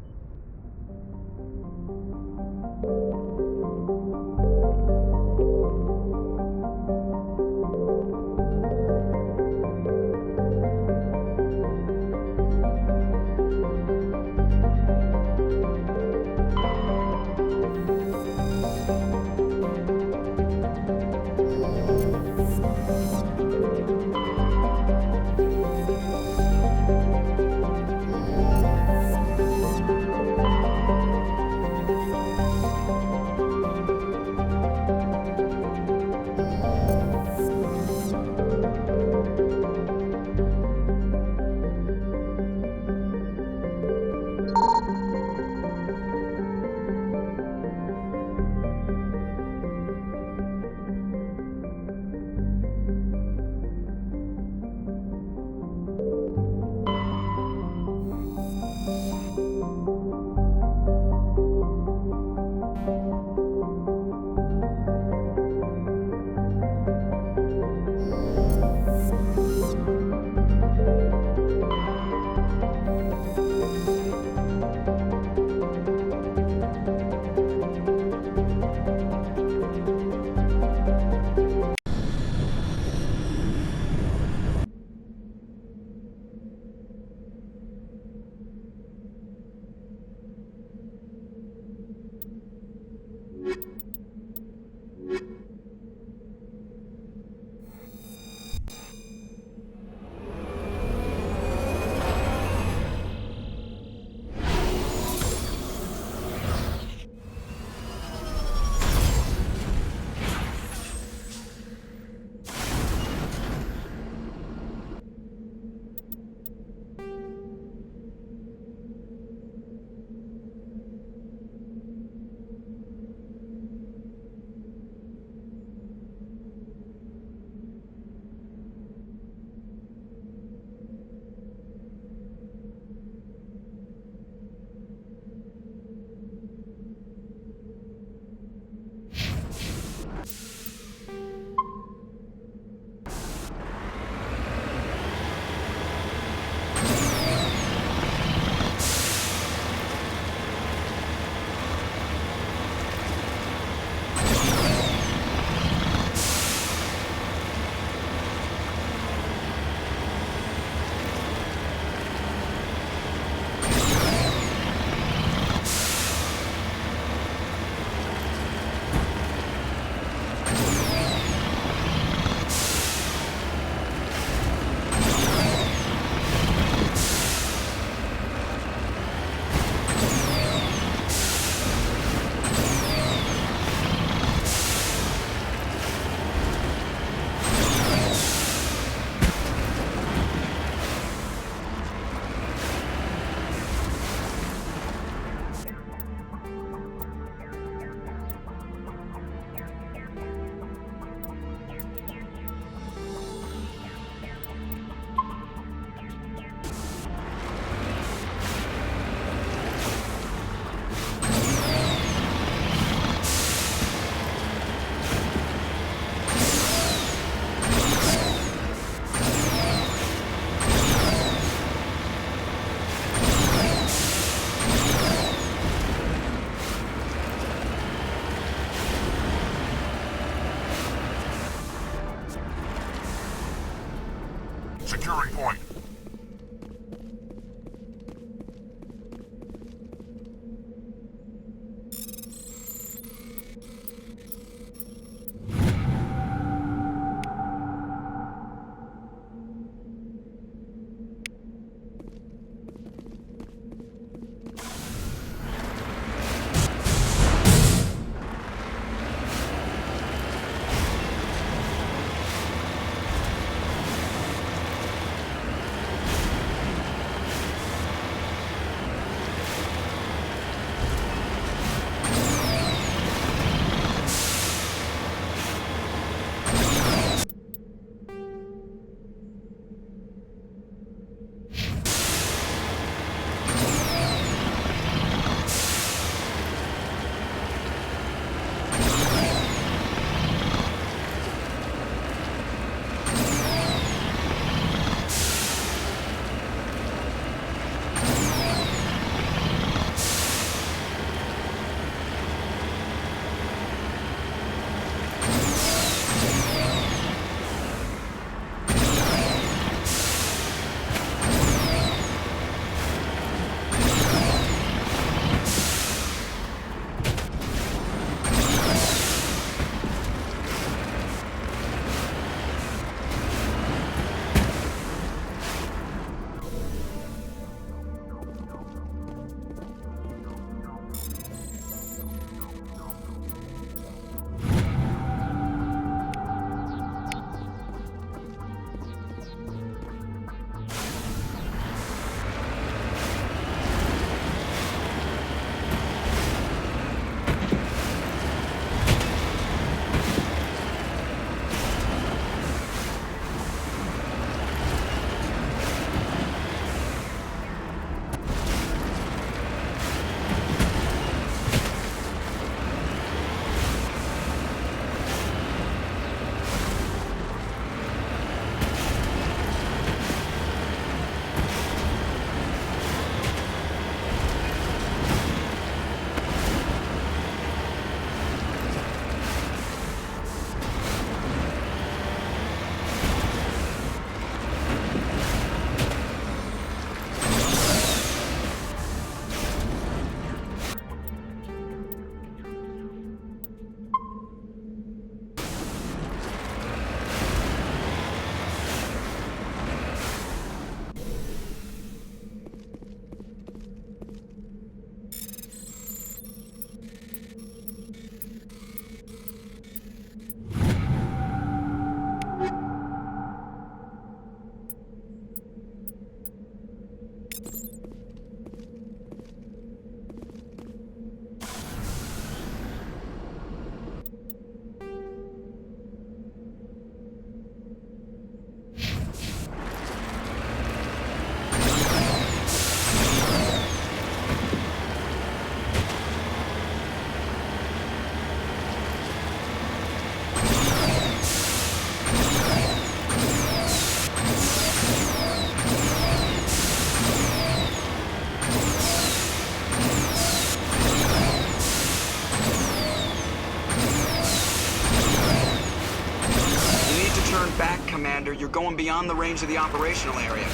going beyond the range of the operational area.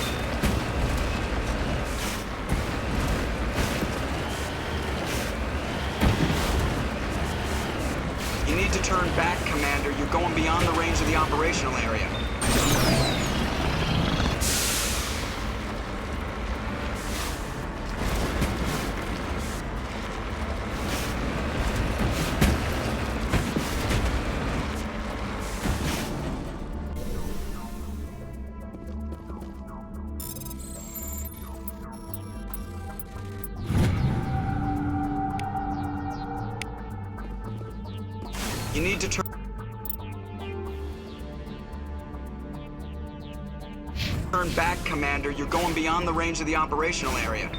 You need to turn back, Commander. You're going beyond the range of the operational area. You need to turn back, Commander. You're going beyond the range of the operational area.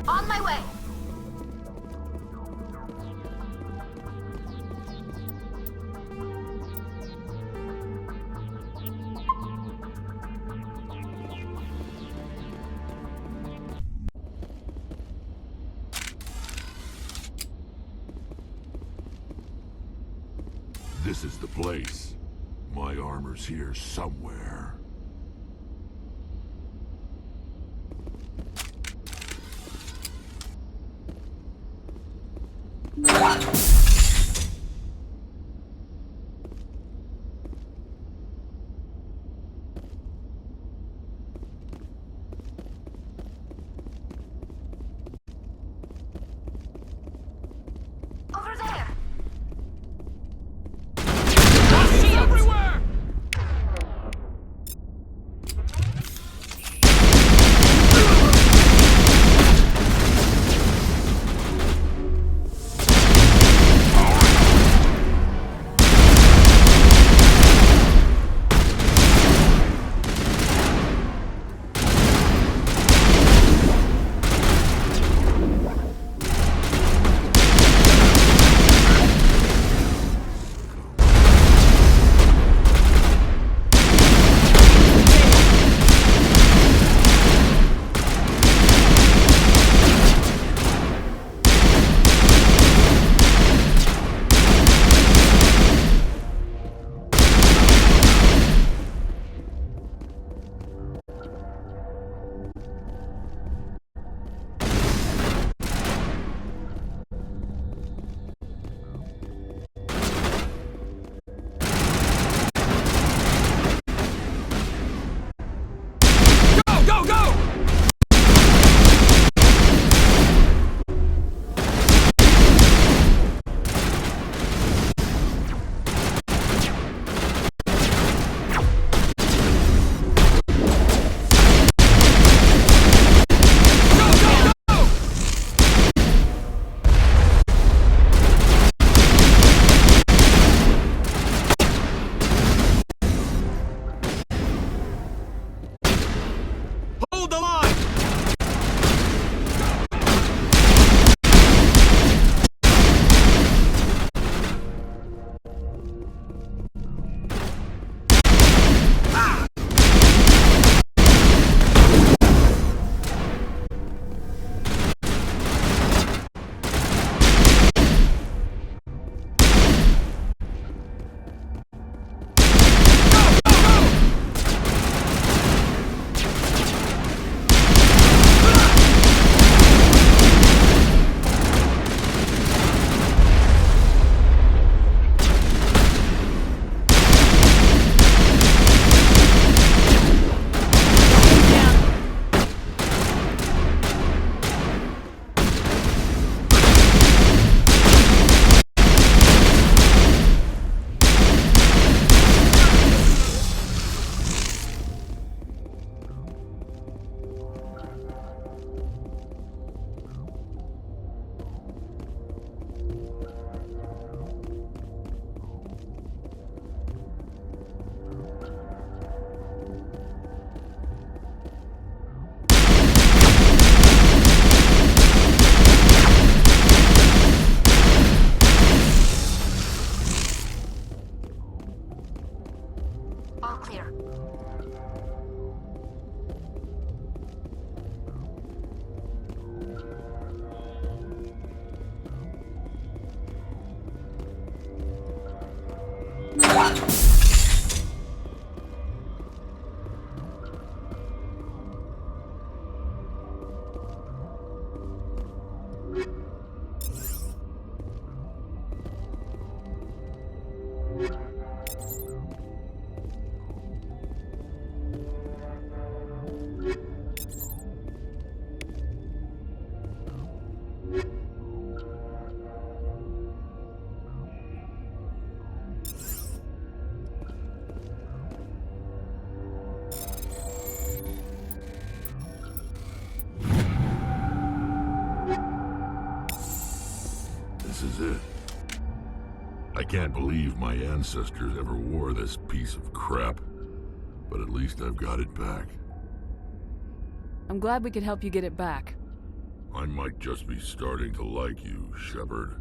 On my way! This is the place. My armor's here somewhere. Over there! is it. I can't believe my ancestors ever wore this piece of crap, but at least I've got it back. I'm glad we could help you get it back. I might just be starting to like you, Shepard.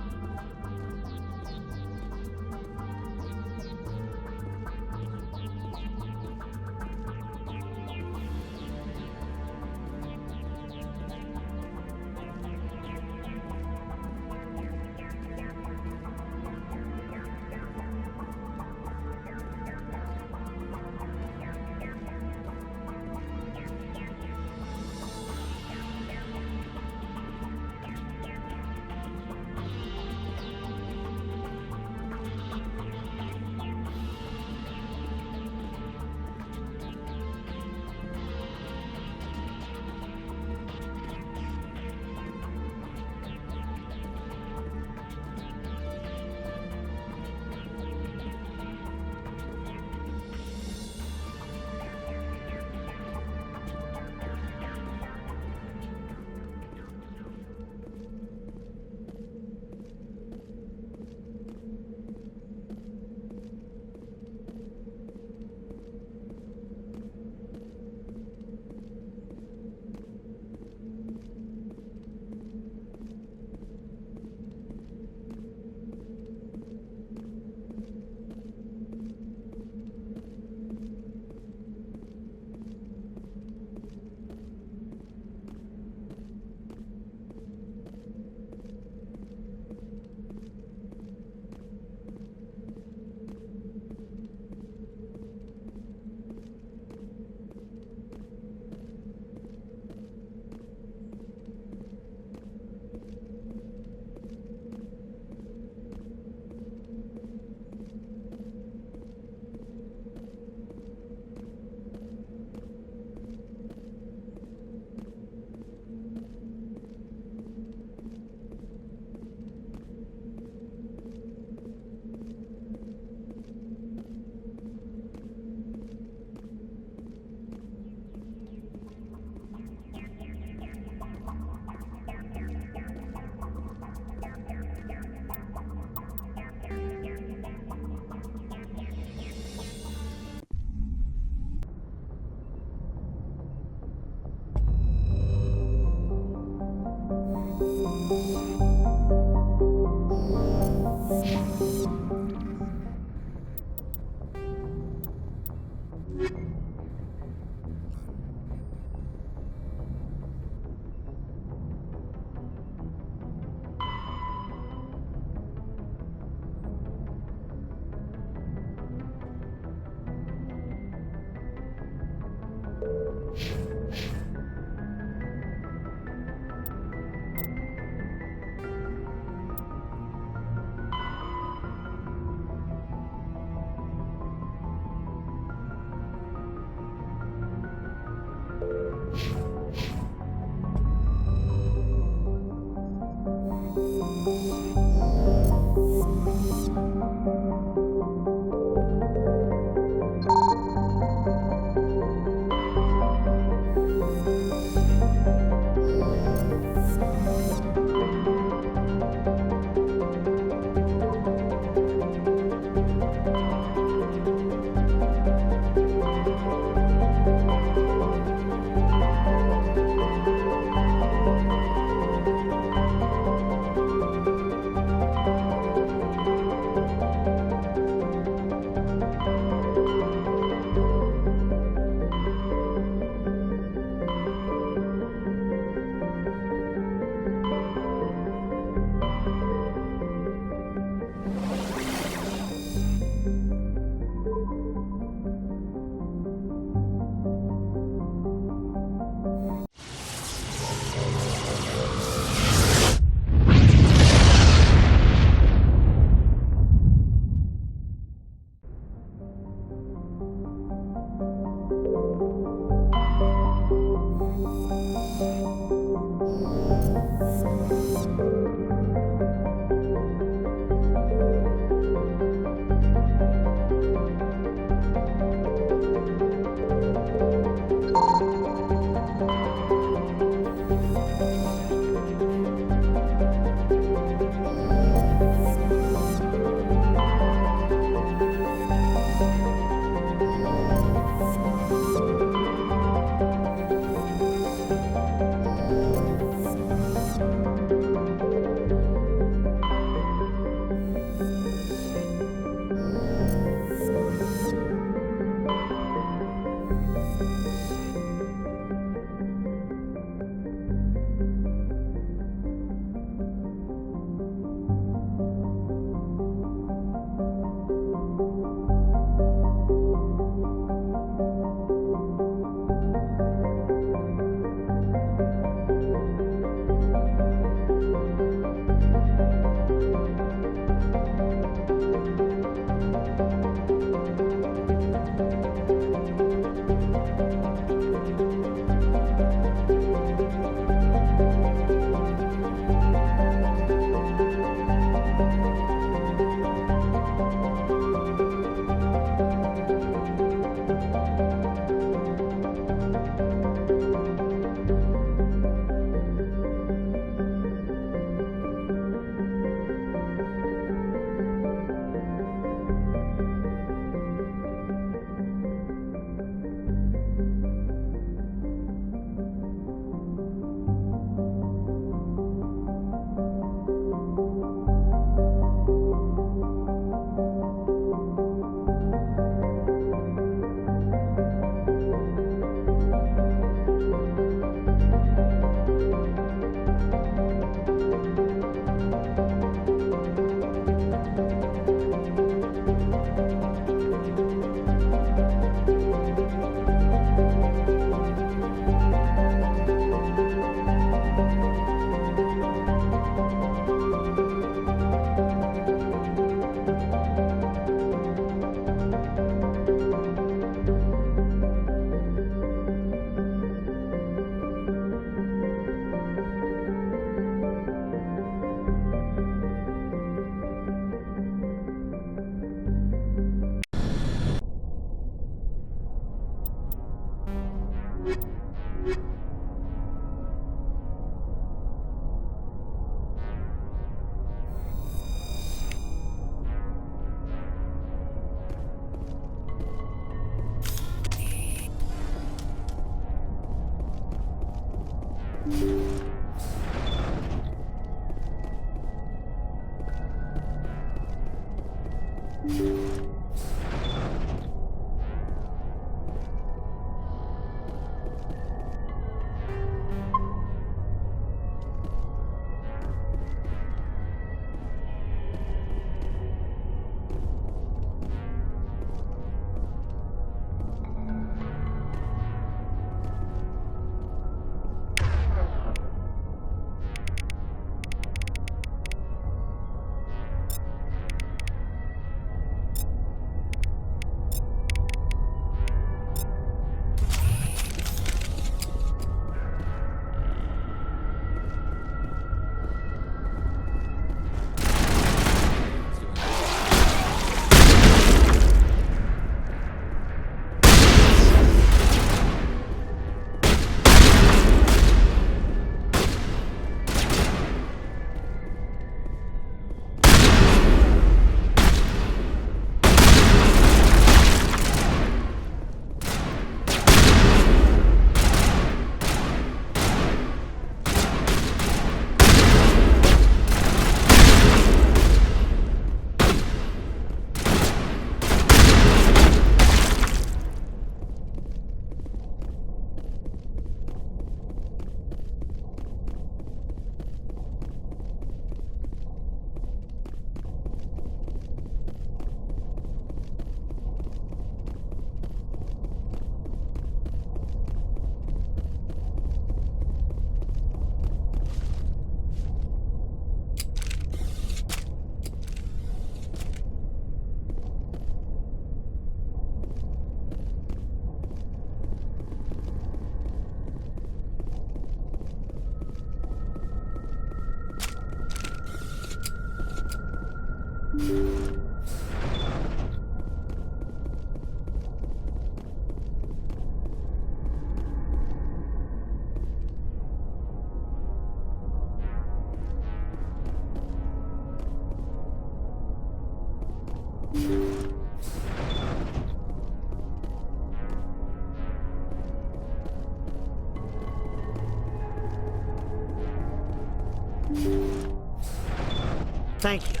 Thank you.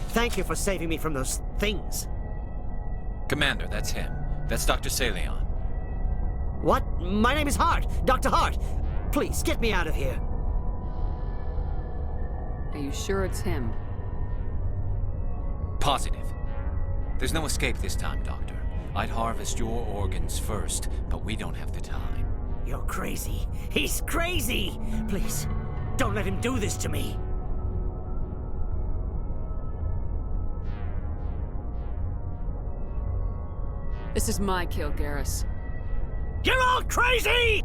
Thank you for saving me from those things. Commander, that's him. That's Dr. Saleon. What? My name is Hart. Dr. Hart. Please, get me out of here. Are you sure it's him? Positive. There's no escape this time, Doctor. I'd harvest your organs first, but we don't have the time. You're crazy. He's crazy! Please, don't let him do this to me. This is my kill, Garrus. You're all crazy!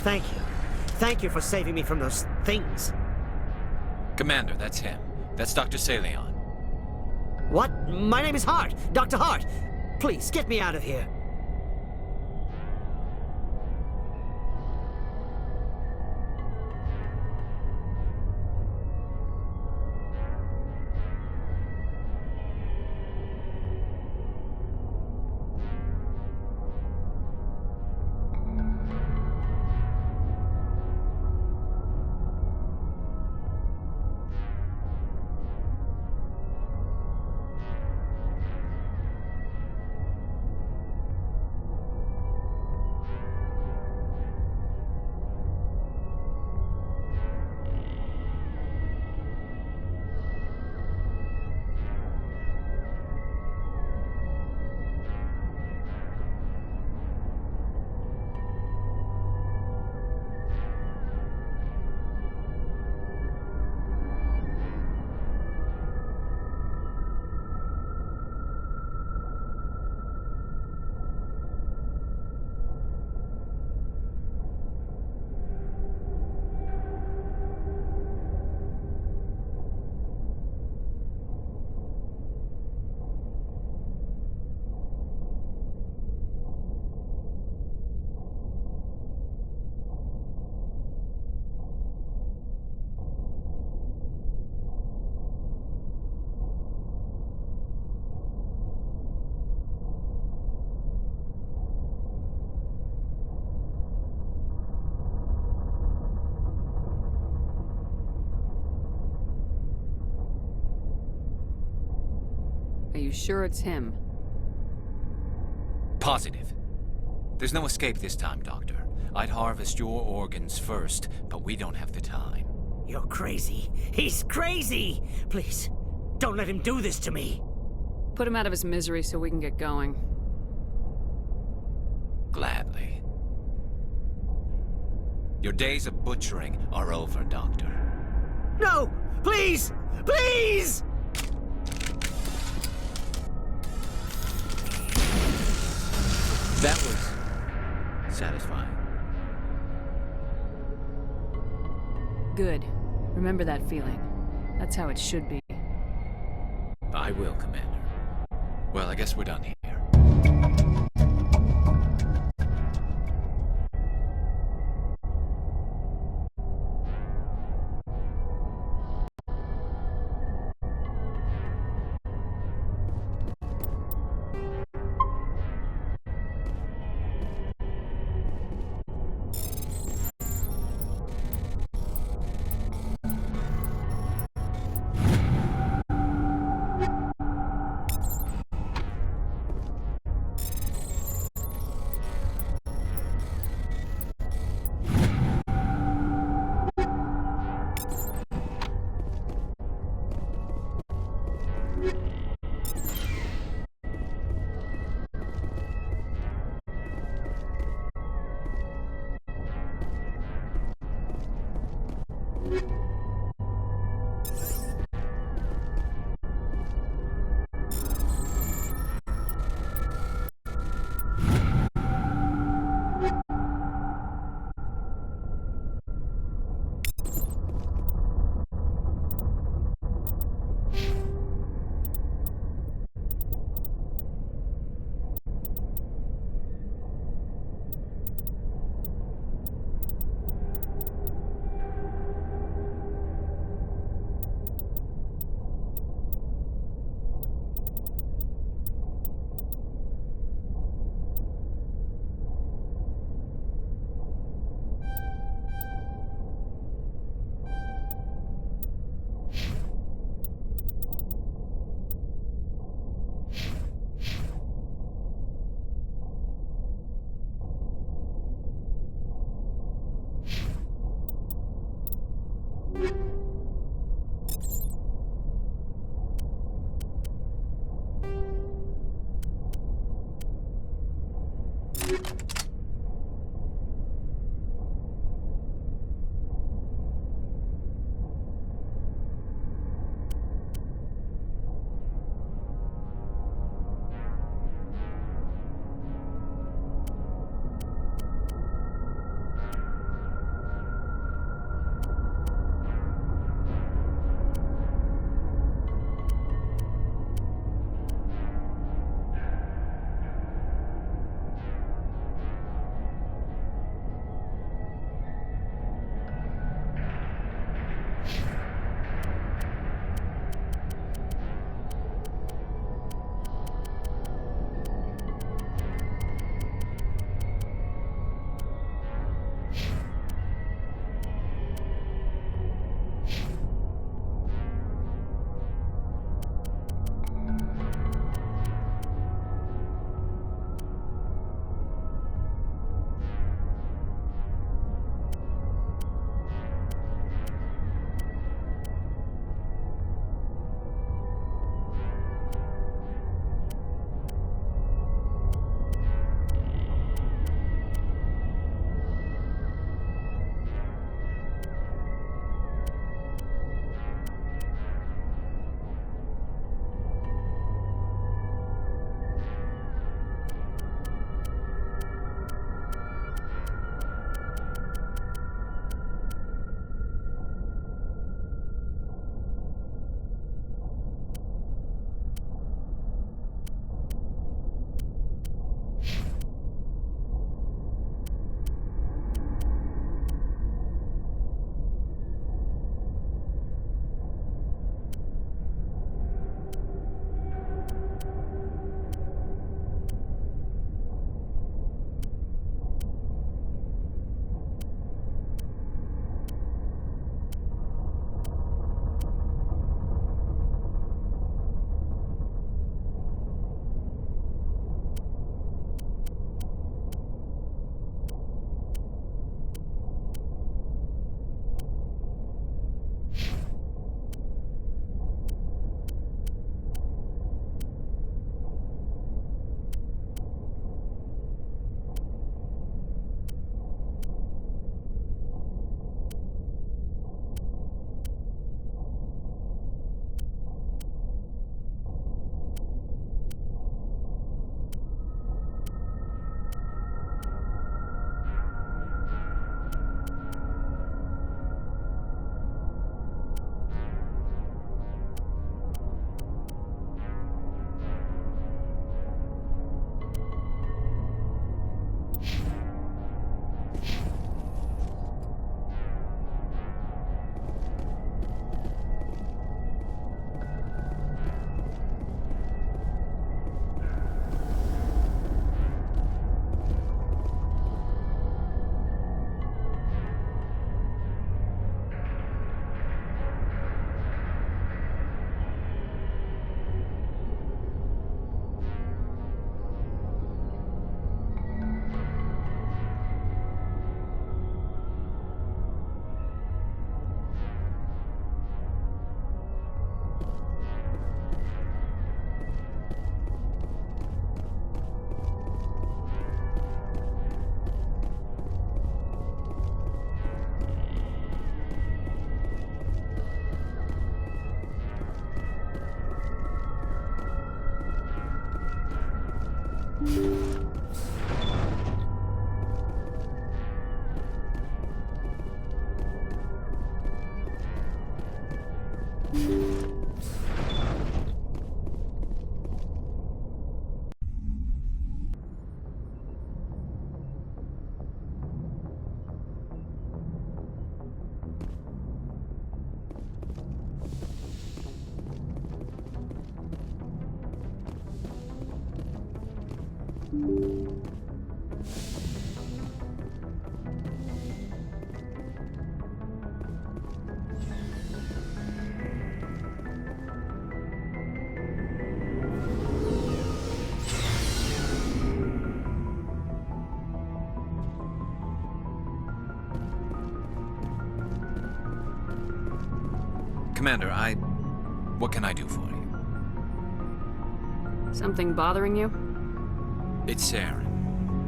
Thank you. Thank you for saving me from those things. Commander, that's him. That's Dr. Saleon. What? My name is Hart. Dr. Hart. Please, get me out of here. Are you sure it's him? Positive. There's no escape this time, Doctor. I'd harvest your organs first, but we don't have the time. You're crazy. He's crazy! Please, don't let him do this to me. Put him out of his misery so we can get going. Gladly. Your days of butchering are over, Doctor. No! Please! Please! That was satisfying. Good. Remember that feeling. That's how it should be. I I will, Commander. Well, I guess we're done here. Commander, what can I do for you? Something bothering you? It's Saren.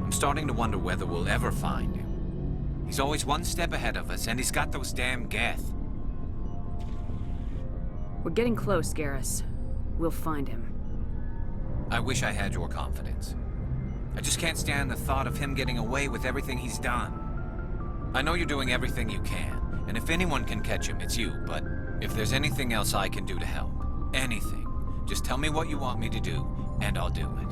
I'm starting to wonder whether we'll ever find him. He's always one step ahead of us, and he's got those damn Geth. We're getting close, Garrus. We'll find him. I wish I had your confidence. I just can't stand the thought of him getting away with everything he's done. I know you're doing everything you can, and if anyone can catch him, it's you, but if there's anything else I can do to help, anything, just tell me what you want me to do, and I'll do it.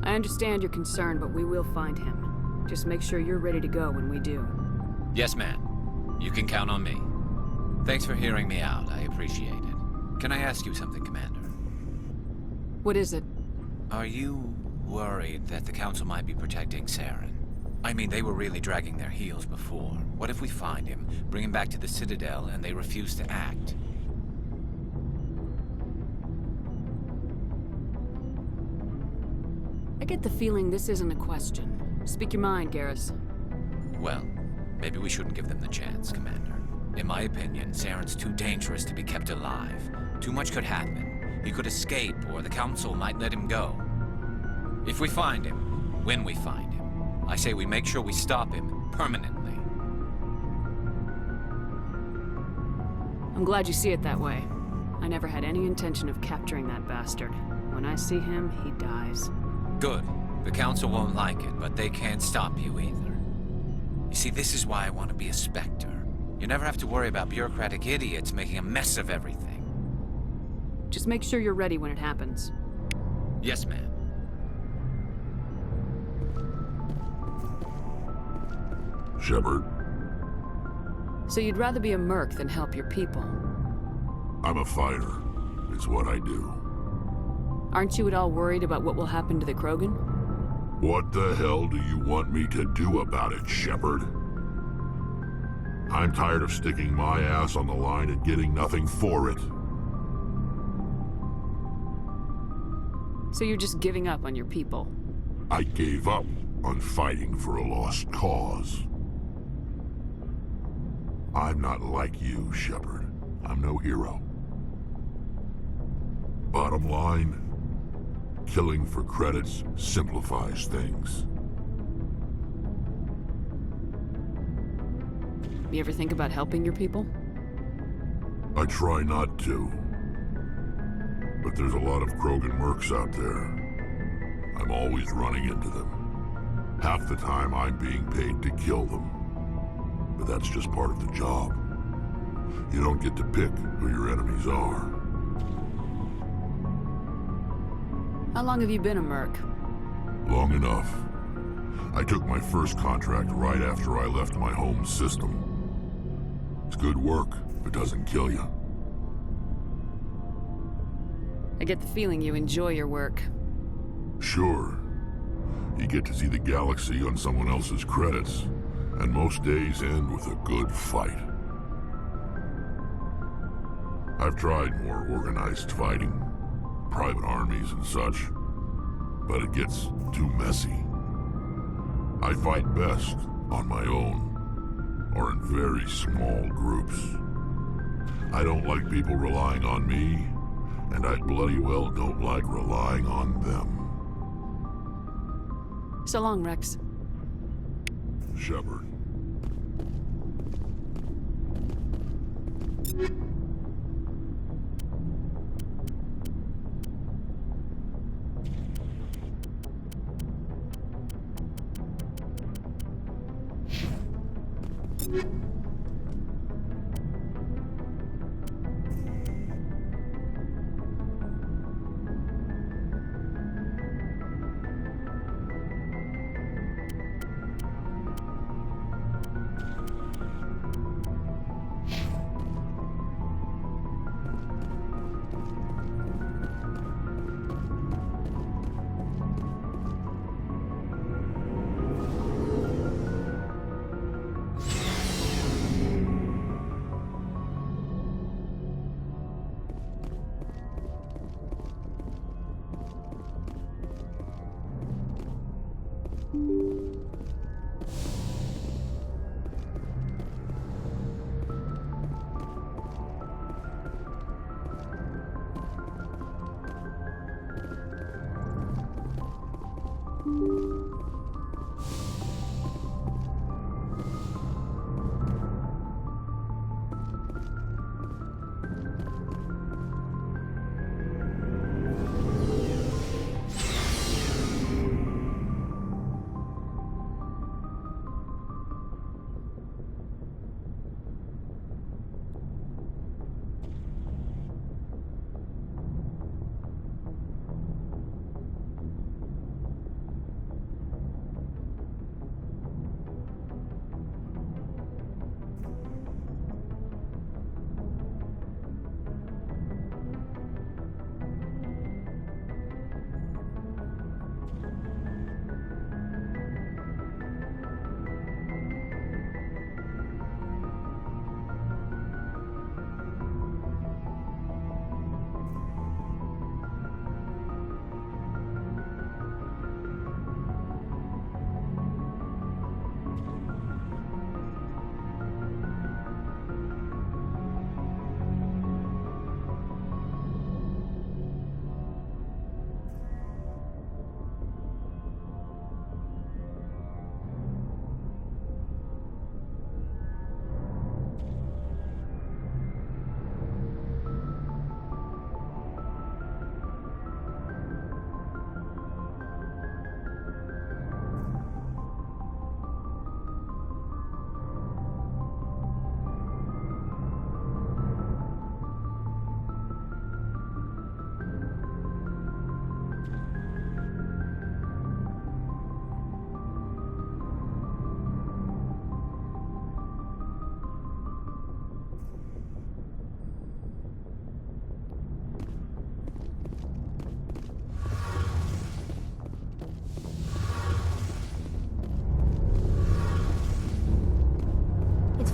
I understand your concern, but we will find him. Just make sure you're ready to go when we do. Yes, ma'am. You can count on me. Thanks for hearing me out. I appreciate it. Can I ask you something, Commander? What is it? Are you worried that the Council might be protecting Saren? I mean, they were really dragging their heels before. What if we find him, bring him back to the Citadel, and they refuse to act? I get the feeling this isn't a question. Speak your mind, Garrus. Well, maybe we shouldn't give them the chance, Commander. In my opinion, Saren's too dangerous to be kept alive. Too much could happen. He could escape, or the Council might let him go. If we find him, when we find him, I say we make sure we stop him permanently. I'm glad you see it that way. I never had any intention of capturing that bastard. When I see him, he dies. Good. The Council won't like it, but they can't stop you either. You see, this is why I want to be a Spectre. You never have to worry about bureaucratic idiots making a mess of everything. Just make sure you're ready when it happens. Yes, ma'am. Shepard? So you'd rather be a merc than help your people? I'm a fighter. It's what I do. Aren't you at all worried about what will happen to the Krogan? What the hell do you want me to do about it, Shepard? I'm tired of sticking my ass on the line and getting nothing for it. So you're just giving up on your people? I gave up on fighting for a lost cause. I'm not like you, Shepard. I'm no hero. Bottom line, killing for credits simplifies things. You ever think about helping your people? I try not to. But there's a lot of Krogan mercs out there. I'm always running into them. Half the time I'm being paid to kill them. But that's just part of the job. You don't get to pick who your enemies are. How long have you been a merc? Long enough. I took my first contract right after I left my home system. It's good work, but doesn't kill you. I get the feeling you enjoy your work. Sure. You get to see the galaxy on someone else's credits, and most days end with a good fight. I've tried more organized fighting, private armies and such, but it gets too messy. I fight best on my own, or in very small groups. I don't like people relying on me, and I bloody well don't like relying on them. So long, Rex. Shepard.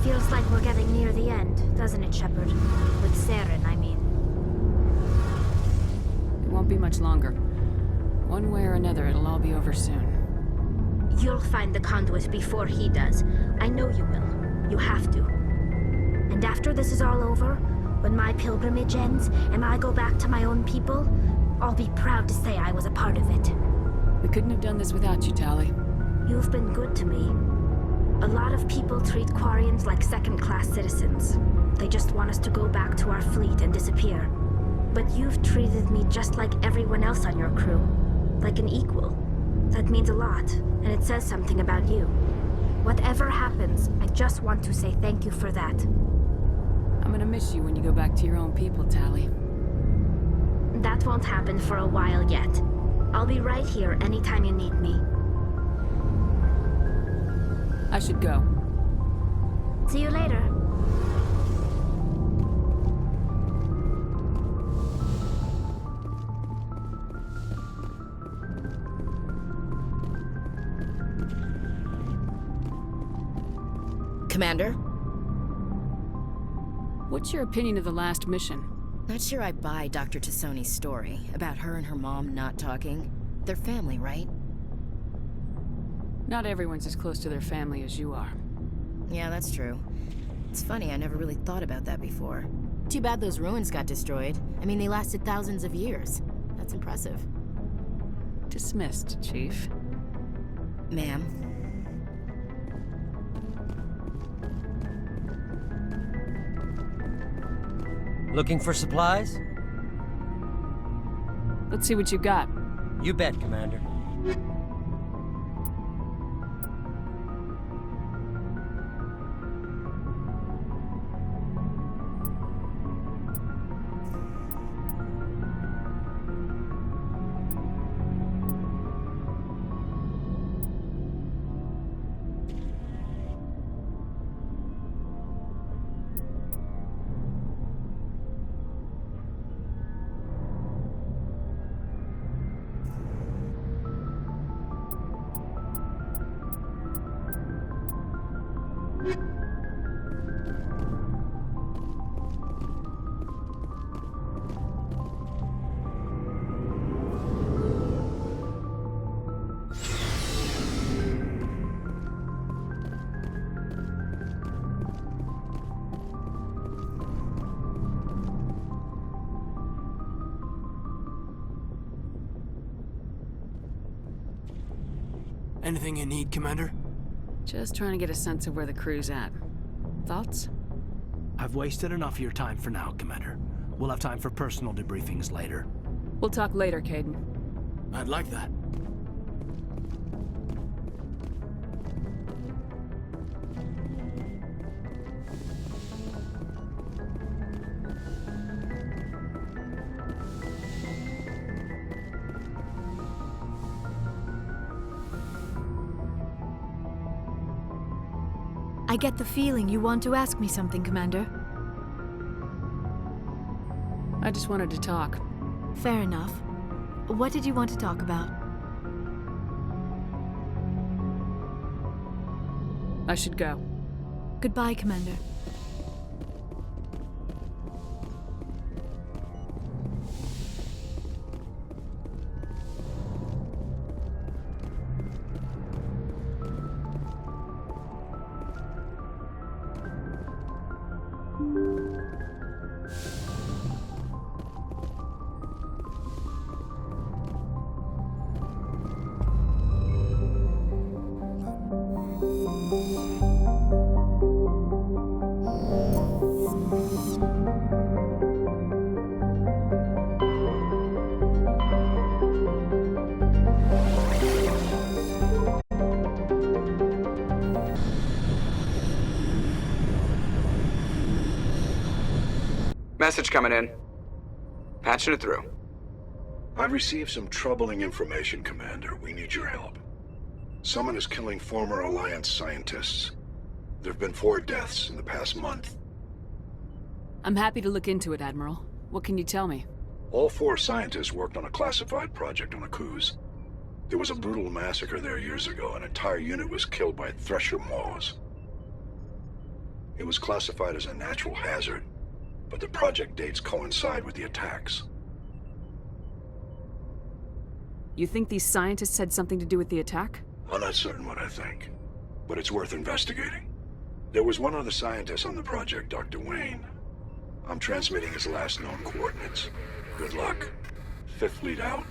Feels like we're getting near the end, doesn't it, Shepard? With Saren, I mean. It won't be much longer. One way or another, it'll all be over soon. You'll find the conduit before he does. I know you will. You have to. And after this is all over, when my pilgrimage ends and I go back to my own people, I'll be proud to say I was a part of it. We couldn't have done this without you, Tali. You've been good to me. A lot of people treat Quarians like second-class citizens. They just want us to go back to our fleet and disappear. But you've treated me just like everyone else on your crew. Like an equal. That means a lot, and it says something about you. Whatever happens, I just want to say thank you for that. I'm gonna miss you when you go back to your own people, Tali. That won't happen for a while yet. I'll be right here anytime you need me. I should go. See you later. Commander? What's your opinion of the last mission? Not sure I buy Dr. Tassoni's story about her and her mom not talking. They're family, right? Not everyone's as close to their family as you are. Yeah, that's true. It's funny, I never really thought about that before. Too bad those ruins got destroyed. I mean, they lasted thousands of years. That's impressive. Dismissed, Chief. Ma'am. Looking for supplies? Let's see what you got. You bet, Commander. Anything you need, Commander? Just trying to get a sense of where the crew's at. Thoughts? I've wasted enough of your time for now, Commander. We'll have time for personal debriefings later. We'll talk later, Caden. I'd like that. I get the feeling you want to ask me something, Commander. I just wanted to talk. Fair enough. What did you want to talk about? I should go. Goodbye, Commander. Message coming in. Patching it through. I've received some troubling information, Commander. We need your help. Someone is killing former Alliance scientists. There have been 4 deaths in the past month. I'm happy to look into it, Admiral. What can you tell me? All 4 scientists worked on a classified project on Akuz. There was a brutal massacre there years ago. An entire unit was killed by Thresher Maws. It was classified as a natural hazard, but the project dates coincide with the attacks. You think these scientists had something to do with the attack? I'm not certain what I think, but it's worth investigating. There was one other scientist on the project, Dr. Wayne. I'm transmitting his last known coordinates. Good luck. 5th Fleet out.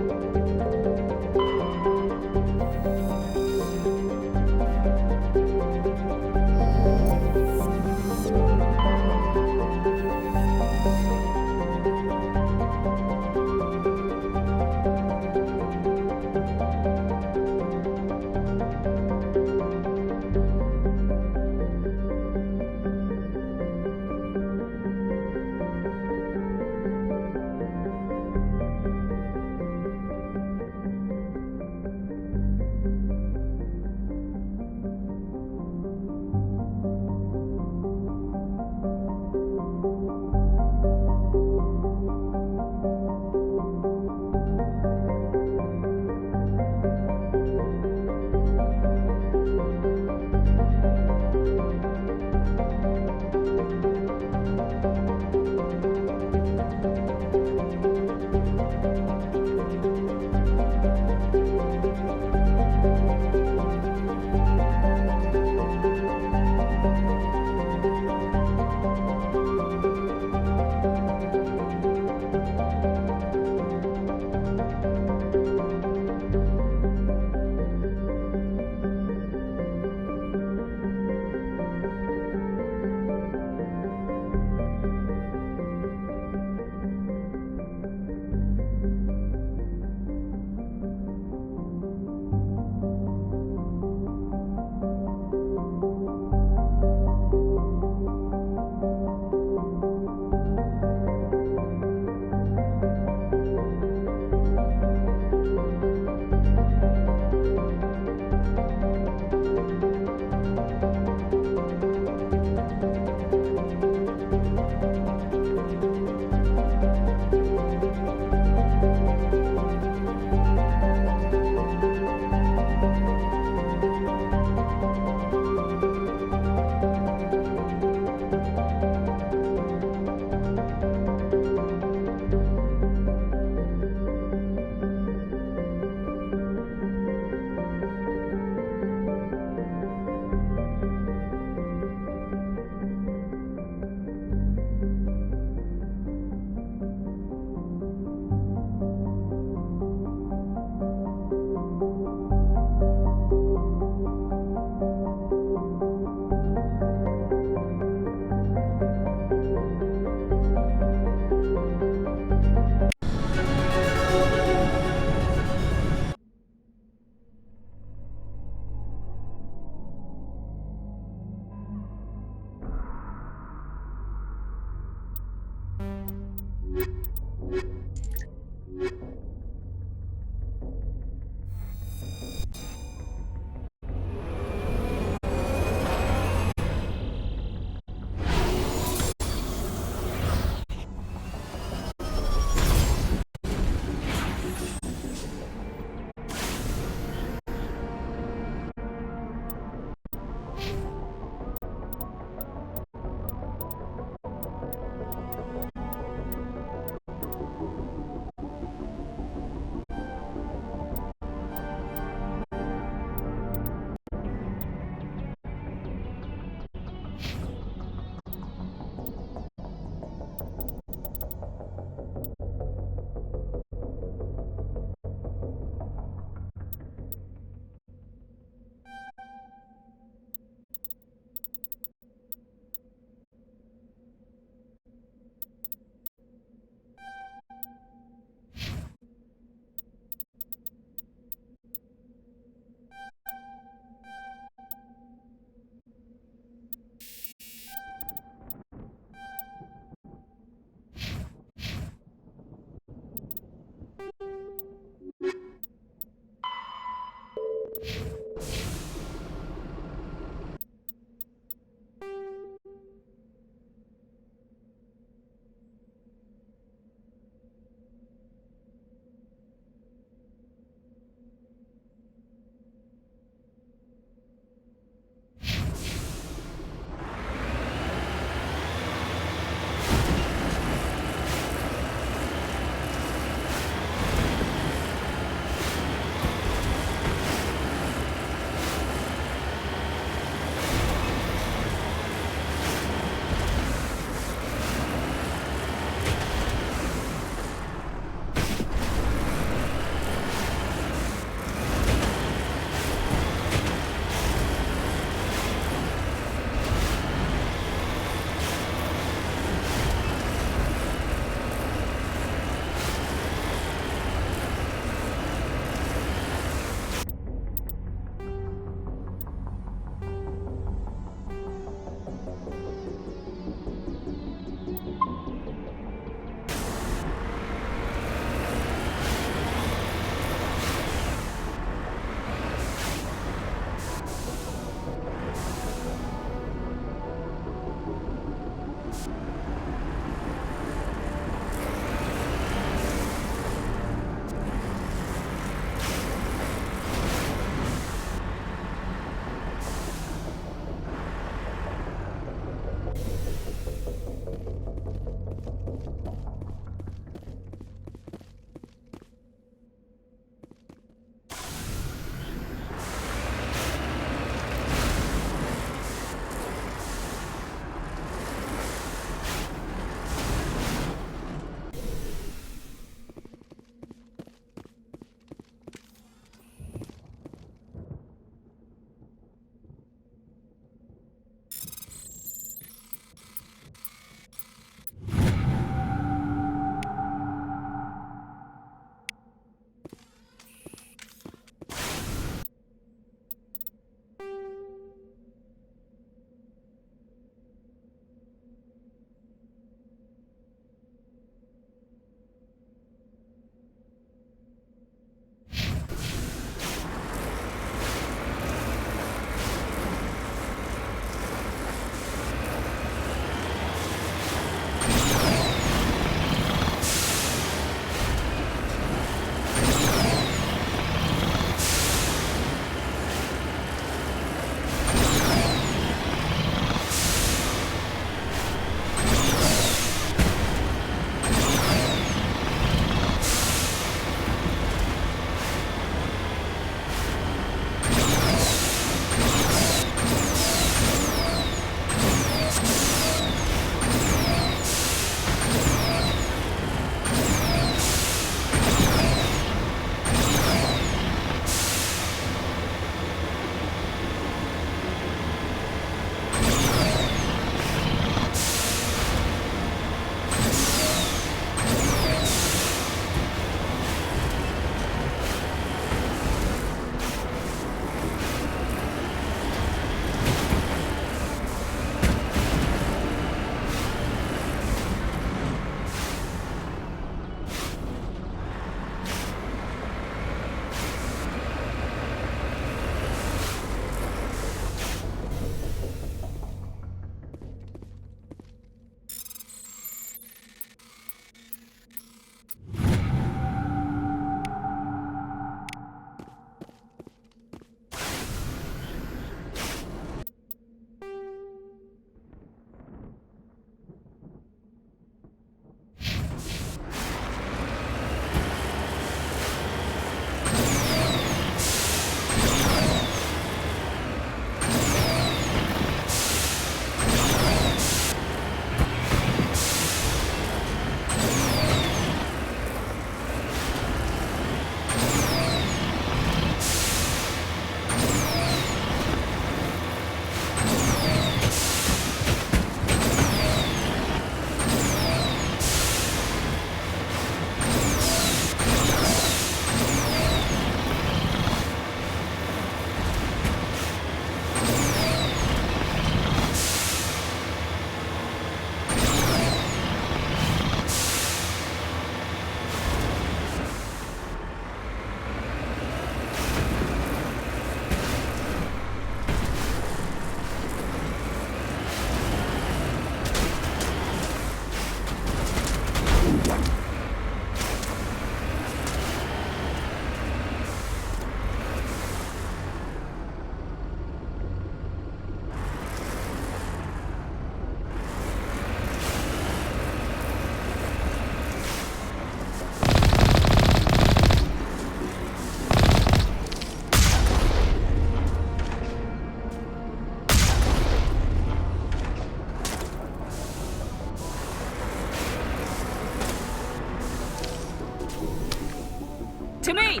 To me!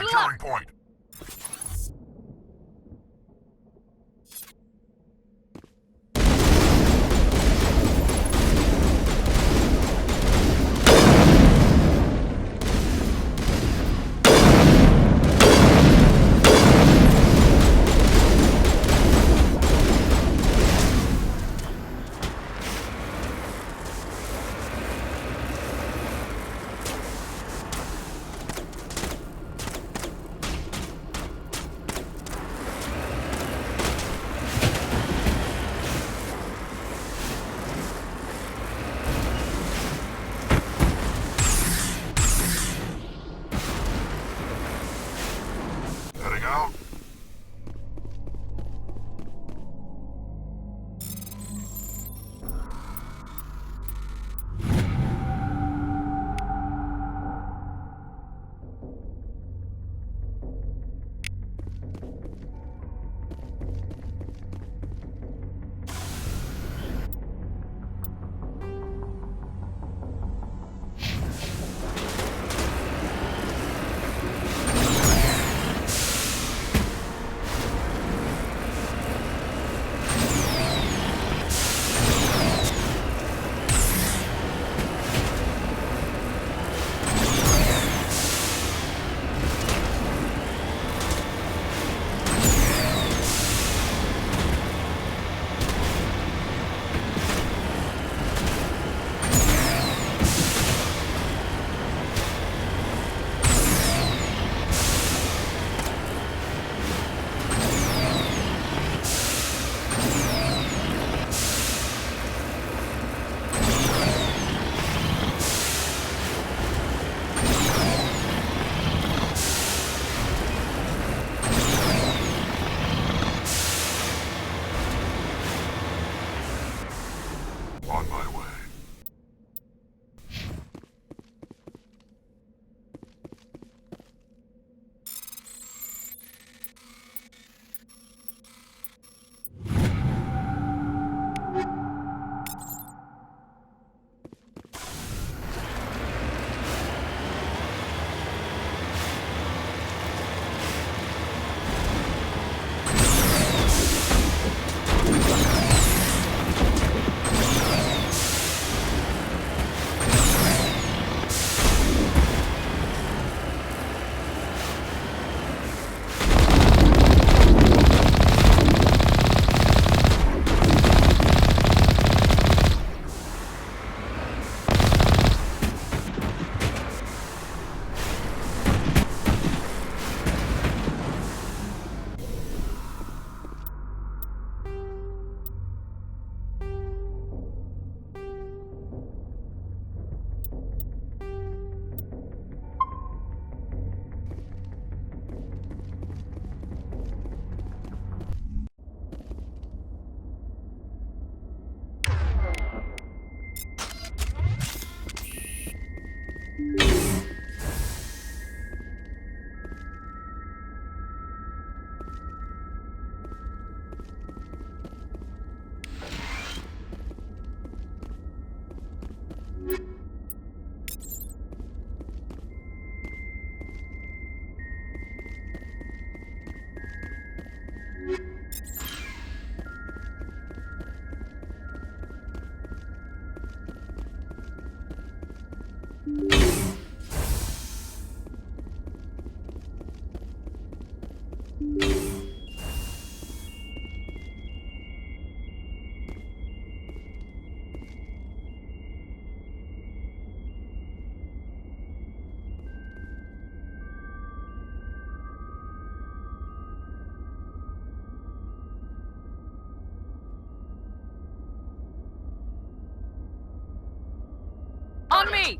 Securing point. Heading out. On me!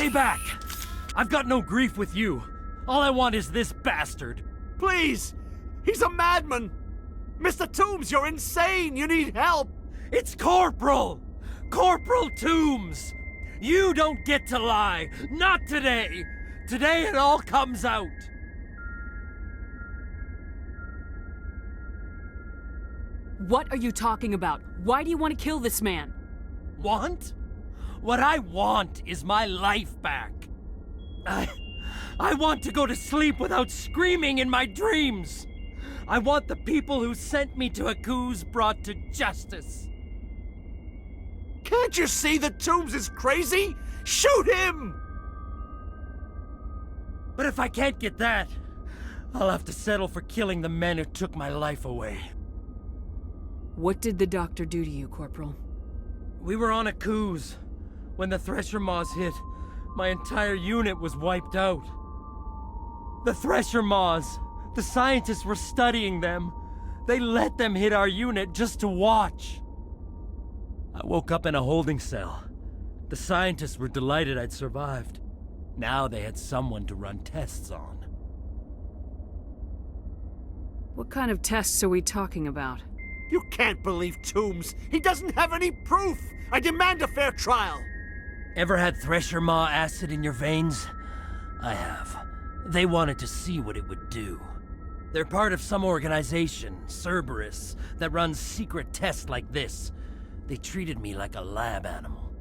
Stay back! I've got no grief with you. All I want is this bastard. Please! He's a madman! Mr. Toombs, you're insane! You need help! It's Corporal! Corporal Toombs! You don't get to lie! Not today! Today it all comes out! What are you talking about? Why do you want to kill this man? Want? What I want is my life back. I want to go to sleep without screaming in my dreams. I want the people who sent me to Akuz brought to justice. Can't you see that Toombs is crazy? Shoot him! But if I can't get that, I'll have to settle for killing the men who took my life away. What did the doctor do to you, Corporal? We were on Akuz. When the Thresher Maws hit, my entire unit was wiped out. The Thresher Maws, the scientists were studying them. They let them hit our unit just to watch. I woke up in a holding cell. The scientists were delighted I'd survived. Now they had someone to run tests on. What kind of tests are we talking about? You can't believe Toombs! He doesn't have any proof! I demand a fair trial! Ever had Thresher Maw acid in your veins? I have. They wanted to see what it would do. They're part of some organization, Cerberus, that runs secret tests like this. They treated me like a lab animal.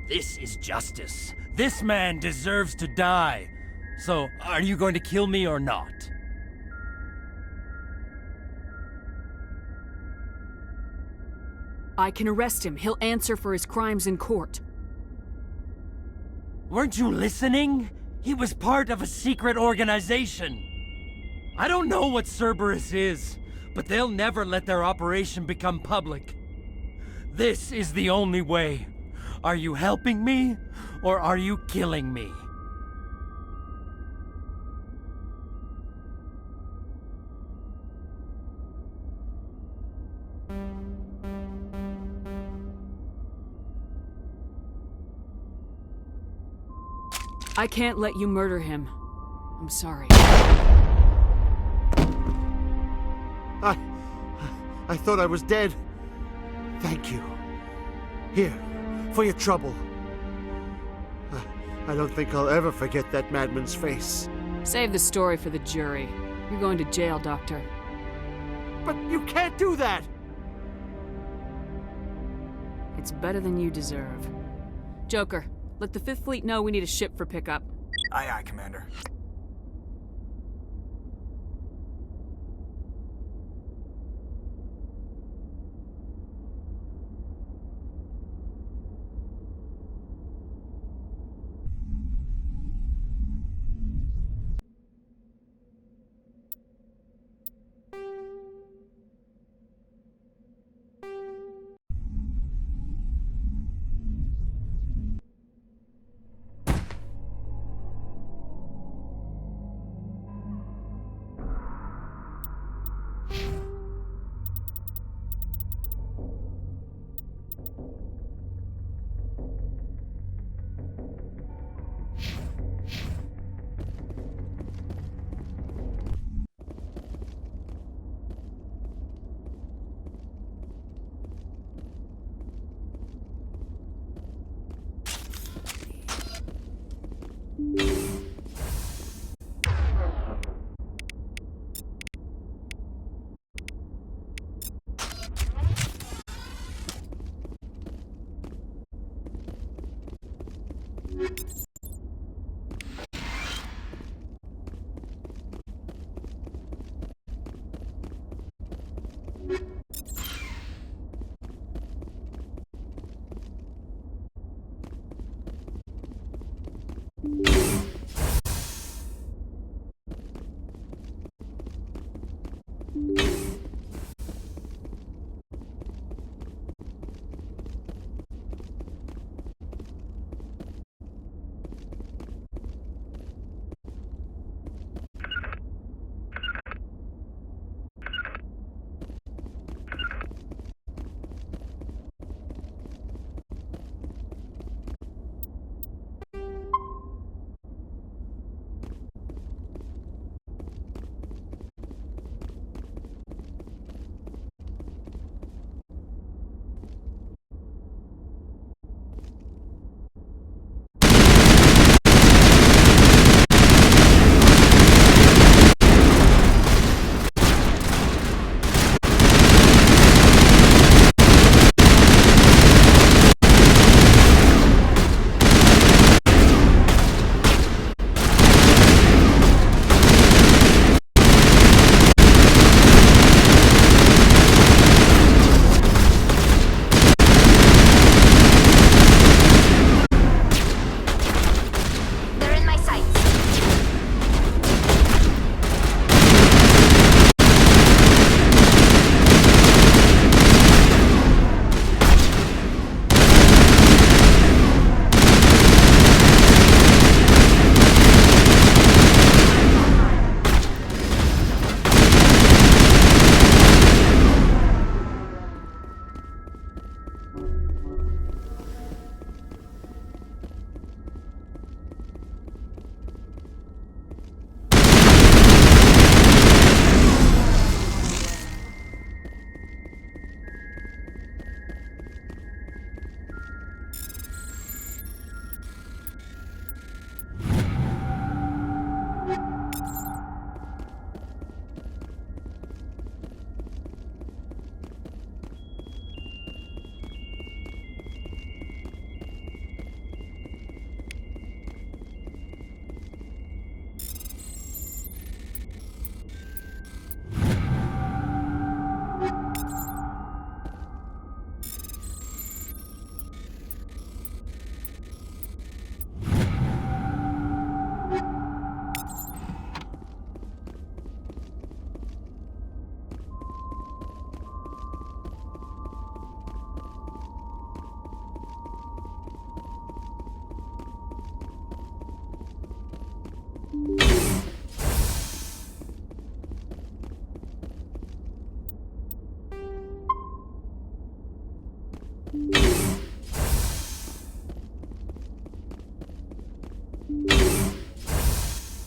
This is justice. This man deserves to die. So, are you going to kill me or not? I can arrest him. He'll answer for his crimes in court. Weren't you listening? He was part of a secret organization. I don't know what Cerberus is, but they'll never let their operation become public. This is the only way. Are you helping me, or are you killing me? I can't let you murder him. I'm sorry. I thought I was dead. Thank you. Here, for your trouble. I don't think I'll ever forget that madman's face. Save the story for the jury. You're going to jail, Doctor. But you can't do that! It's better than you deserve. Joker, let the 5th Fleet know we need a ship for pickup. Aye, aye, Commander.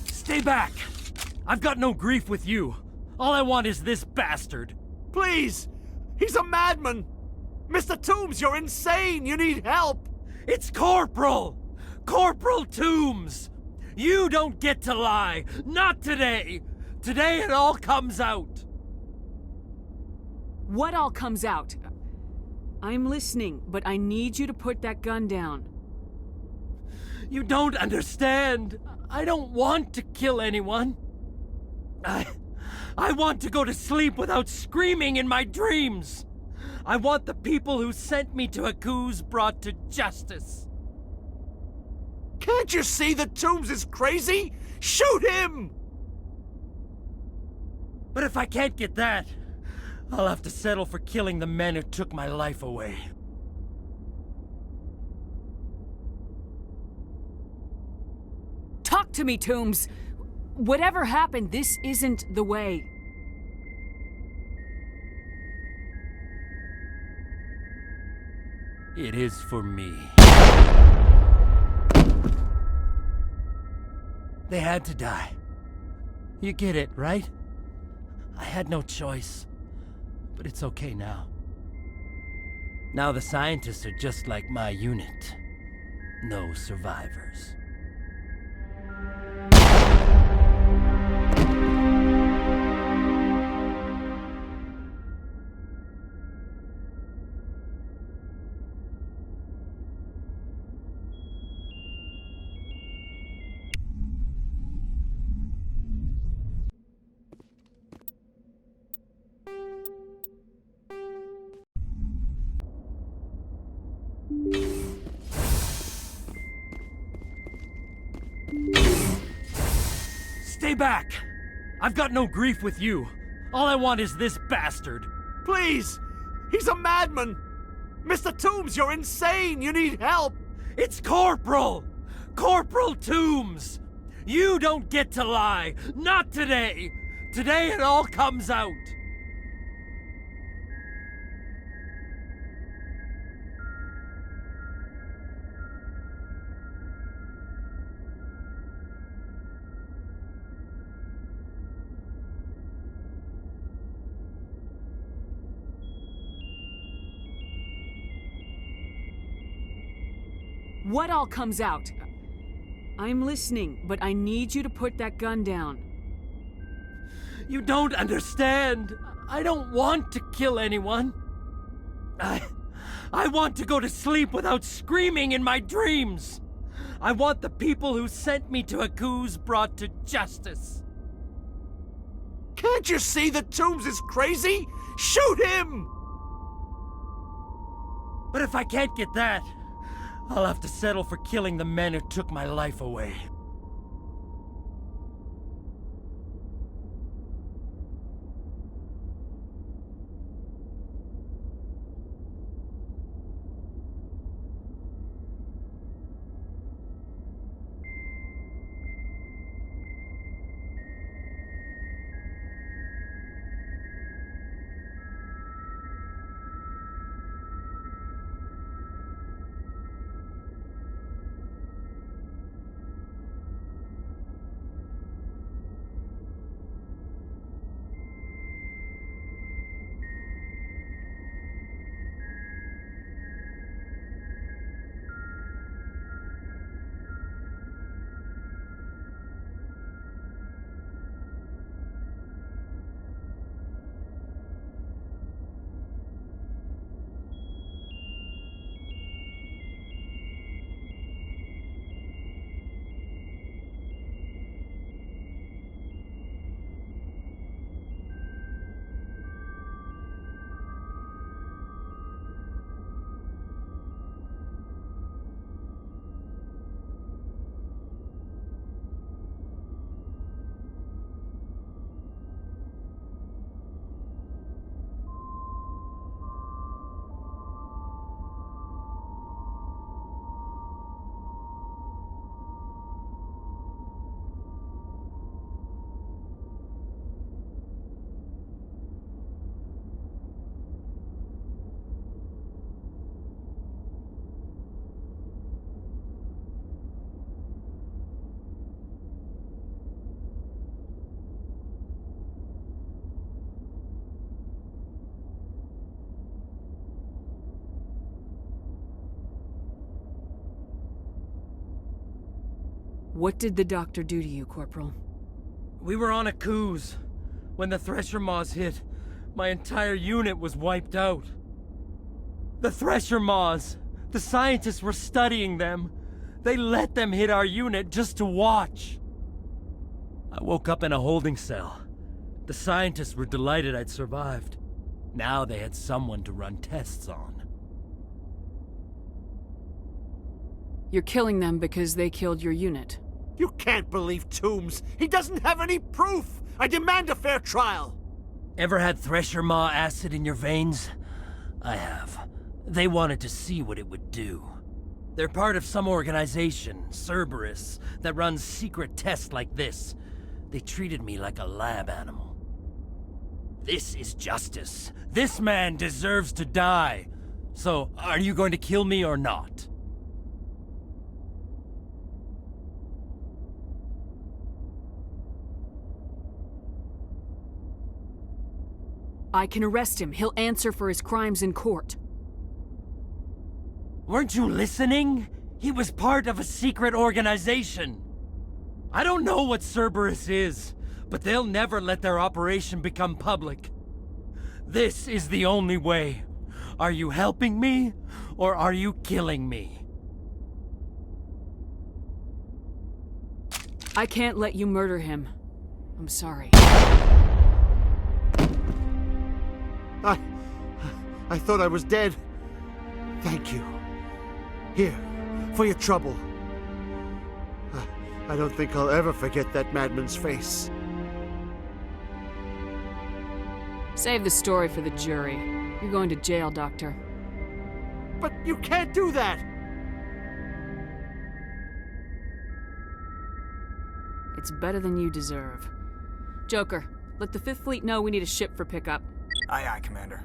Stay back! I've got no grief with you. All I want is this bastard. Please! He's a madman! Mr. Toombs, you're insane! You need help! It's Corporal! Corporal Toombs! You don't get to lie! Not today! Today it all comes out! What all comes out? I'm listening, but I need you to put that gun down. You don't understand! I don't want to kill anyone. I want to go to sleep without screaming in my dreams! I want the people who sent me to Akuze brought to justice. Can't you see that Toombs is crazy? Shoot him! But if I can't get that, I'll have to settle for killing the men who took my life away. Talk to me, Toombs! Whatever happened, this isn't the way. It is for me. They had to die. You get it, right? I had no choice. But it's okay now. Now the scientists are just like my unit. No survivors. Stay back! I've got no grief with you. All I want is this bastard. Please! He's a madman! Mr. Toombs, you're insane! You need help! It's Corporal! Corporal Toombs! You don't get to lie! Not today! Today it all comes out! What all comes out? I'm listening, but I need you to put that gun down. You don't understand. I don't want to kill anyone. I want to go to sleep without screaming in my dreams. I want the people who sent me to Akuze brought to justice. Can't you see that Toombs is crazy? Shoot him! But if I can't get that, I'll have to settle for killing the men who took my life away. What did the doctor do to you, Corporal? We were on a cruise. When the Thresher Maws hit, my entire unit was wiped out. The Thresher Maws! The scientists were studying them. They let them hit our unit just to watch. I woke up in a holding cell. The scientists were delighted I'd survived. Now they had someone to run tests on. You're killing them because they killed your unit. You can't believe Toombs! He doesn't have any proof! I demand a fair trial! Ever had Thresher Maw acid in your veins? I have. They wanted to see what it would do. They're part of some organization, Cerberus, that runs secret tests like this. They treated me like a lab animal. This is justice. This man deserves to die. So, are you going to kill me or not? I can arrest him. He'll answer for his crimes in court. Weren't you listening? He was part of a secret organization. I don't know what Cerberus is, but they'll never let their operation become public. This is the only way. Are you helping me, or are you killing me? I can't let you murder him. I'm sorry. I thought I was dead. Thank you. Here, for your trouble. I don't think I'll ever forget that madman's face. Save the story for the jury. You're going to jail, Doctor. But you can't do that! It's better than you deserve. Joker, let the Fifth Fleet know we need a ship for pickup. Aye, aye, Commander.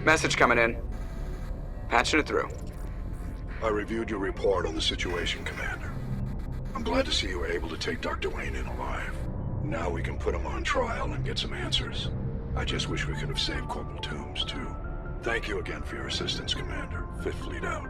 Message coming in. Patching it through. I reviewed your report on the situation, Commander. I'm glad to see you were able to take Dr. Wayne in alive. Now we can put him on trial and get some answers. I just wish we could have saved Corporal Toombs, too. Thank you again for your assistance, Commander. Fifth Fleet out.